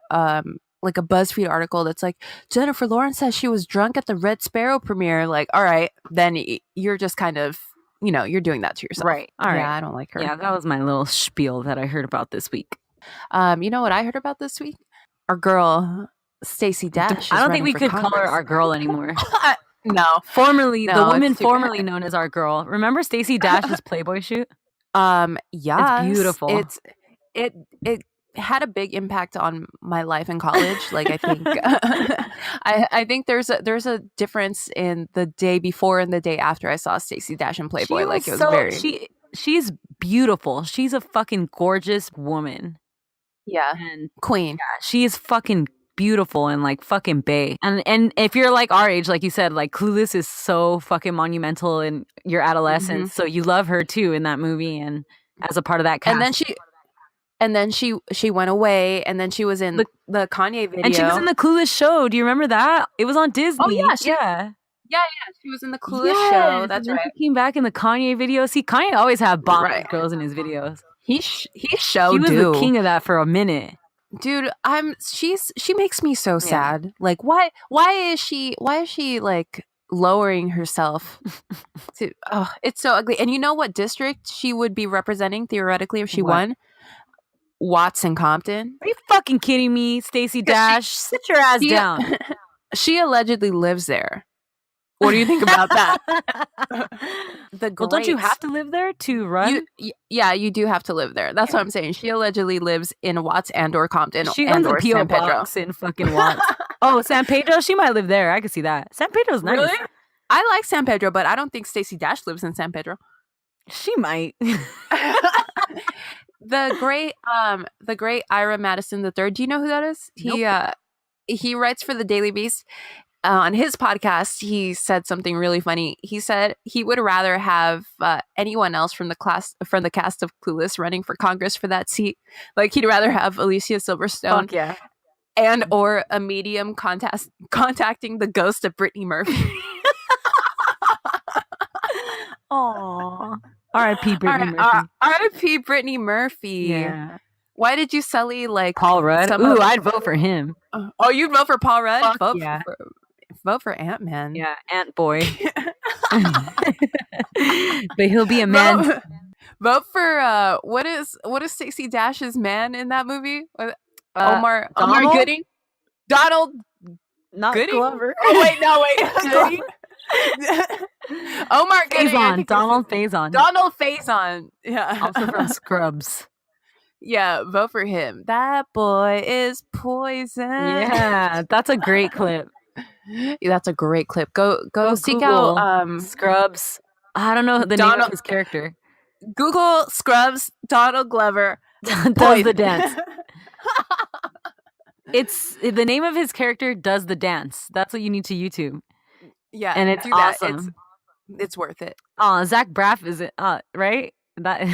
S1: like a BuzzFeed article that's like, Jennifer Lawrence says she was drunk at the Red Sparrow premiere. Like, all right, then you're just kind of, you're doing that to yourself.
S2: Right. All right.
S1: Yeah, I don't like her.
S2: Yeah, that was my little spiel that I heard about this week.
S1: You know what I heard about this week? Our girl, Stacey Dash.
S2: I don't think we could call her our girl anymore.
S1: No.
S2: The woman formerly known as our girl. Remember Stacey Dash's Playboy shoot?
S1: Yeah.
S2: It's beautiful.
S1: It had a big impact on my life in college. Like, I think I think there's a difference in the day before and the day after I saw Stacey Dash in Playboy. Like, it was very
S2: she's beautiful. She's a fucking gorgeous woman.
S1: Yeah.
S2: And
S1: queen.
S2: Yeah, she is fucking beautiful and like fucking bae. And if you're like our age, like you said, like Clueless is so fucking monumental in your adolescence. So you love her too in that movie and as a part of that cast.
S1: And then she went away, and then she was in the Kanye video.
S2: And she was in the Clueless show. Do you remember that? It was on Disney.
S1: Oh, yeah.
S2: Yeah,
S1: she was in the Clueless show. That's right.
S2: She came back in the Kanye video. See, Kanye always had bomb girls in his videos.
S1: He was
S2: the king of that for a minute.
S1: Dude, she makes me so sad. Like, why is she like lowering herself to it's so ugly. And you know what district she would be representing theoretically if she won? Watts and Compton.
S2: Are you fucking kidding me, Stacey Dash? Sit your ass down.
S1: She allegedly lives there. What do you think about that?
S2: Well, don't you have to live there to run?
S1: You do have to live there. That's what I'm saying. She allegedly lives in Watts and or Compton.
S2: She owns a P.O. box in fucking Watts. Oh, San Pedro? She might live there. I could see that. San Pedro's nice.
S1: Really? I like San Pedro, but I don't think Stacey Dash lives in San Pedro.
S2: She might.
S1: The great Ira Madison III. Do you know who that is?
S2: Nope.
S1: He writes for the Daily Beast. On his podcast, he said something really funny. He said he would rather have anyone else from the cast of Clueless running for Congress for that seat. Like, he'd rather have Alicia Silverstone,
S2: Fuck yeah,
S1: and or a medium contacting the ghost of Brittany Murphy.
S2: Aww. R.I.P. Brittany Murphy.
S1: R.I.P. Brittany Murphy.
S2: Yeah.
S1: Why did you sully like
S2: Paul Rudd? Ooh, I'd vote for him.
S1: Oh, you'd vote for Paul Rudd?
S2: Vote
S1: for Ant-Man.
S2: Yeah, Ant Boy. But he'll be a man.
S1: Vote for what is Stacey Dash's man in that movie? Omar Gooding? Donald
S2: Not
S1: Gooding?
S2: Glover.
S1: Oh wait. Omar Gooding.
S2: Donald Faison.
S1: Donald Faison. Yeah.
S2: Also from Scrubs.
S1: Yeah, vote for him. That boy is poison.
S2: Yeah, that's a great clip.
S1: That's a great clip. Go seek
S2: Google
S1: out
S2: Scrubs. I don't know the name of his character.
S1: Google Scrubs Donald Glover
S2: does the dance. It's the name of his character does the dance. That's what you need to YouTube.
S1: Yeah,
S2: and it's awesome.
S1: It's worth it.
S2: Zach Braff is it? Right? That.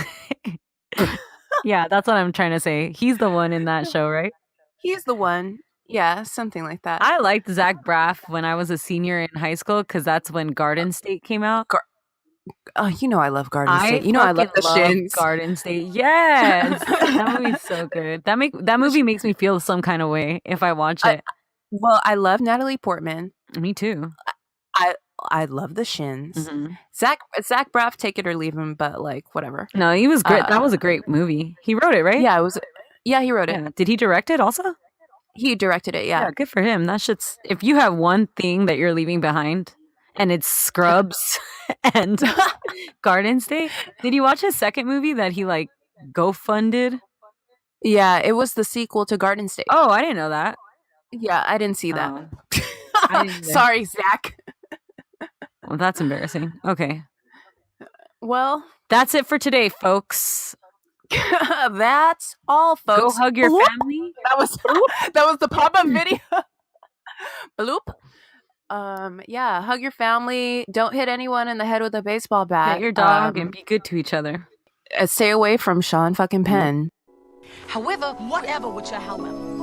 S2: Yeah, that's what I'm trying to say. He's the one in that show, right?
S1: He's the one. Yeah, something like that.
S2: I liked Zach Braff when I was a senior in high school because that's when Garden State came out.
S1: I love Garden State. I love the Shins.
S2: Garden State. Yes. That movie's so good. That movie makes me feel some kind of way if I watch it.
S1: I love Natalie Portman.
S2: Me too.
S1: I love the Shins.
S2: Mm-hmm.
S1: Zach Braff, take it or leave him, but like whatever.
S2: No, he was great. That was a great movie. He wrote it, right?
S1: Yeah, it was. Yeah, he wrote it.
S2: Yeah. Did he direct it also?
S1: He directed it. Yeah,
S2: good for him. That shit's. If you have one thing that you're leaving behind, and it's Scrubs and Garden State. Did you watch his second movie that he like GoFunded?
S1: Yeah, it was the sequel to Garden State.
S2: Oh, I didn't know that.
S1: Yeah, I didn't see that.
S2: Sorry,
S1: Zach.
S2: Well, that's embarrassing. Okay.
S1: Well,
S2: that's it for today, folks.
S1: That's all, folks.
S2: Go hug your family.
S1: That was the pop-up video. Bloop. Yeah, hug your family. Don't hit anyone in the head with a baseball bat.
S2: Pet your dog and be good to each other.
S1: Stay away from Sean fucking Penn.
S4: However, whatever with your helmet.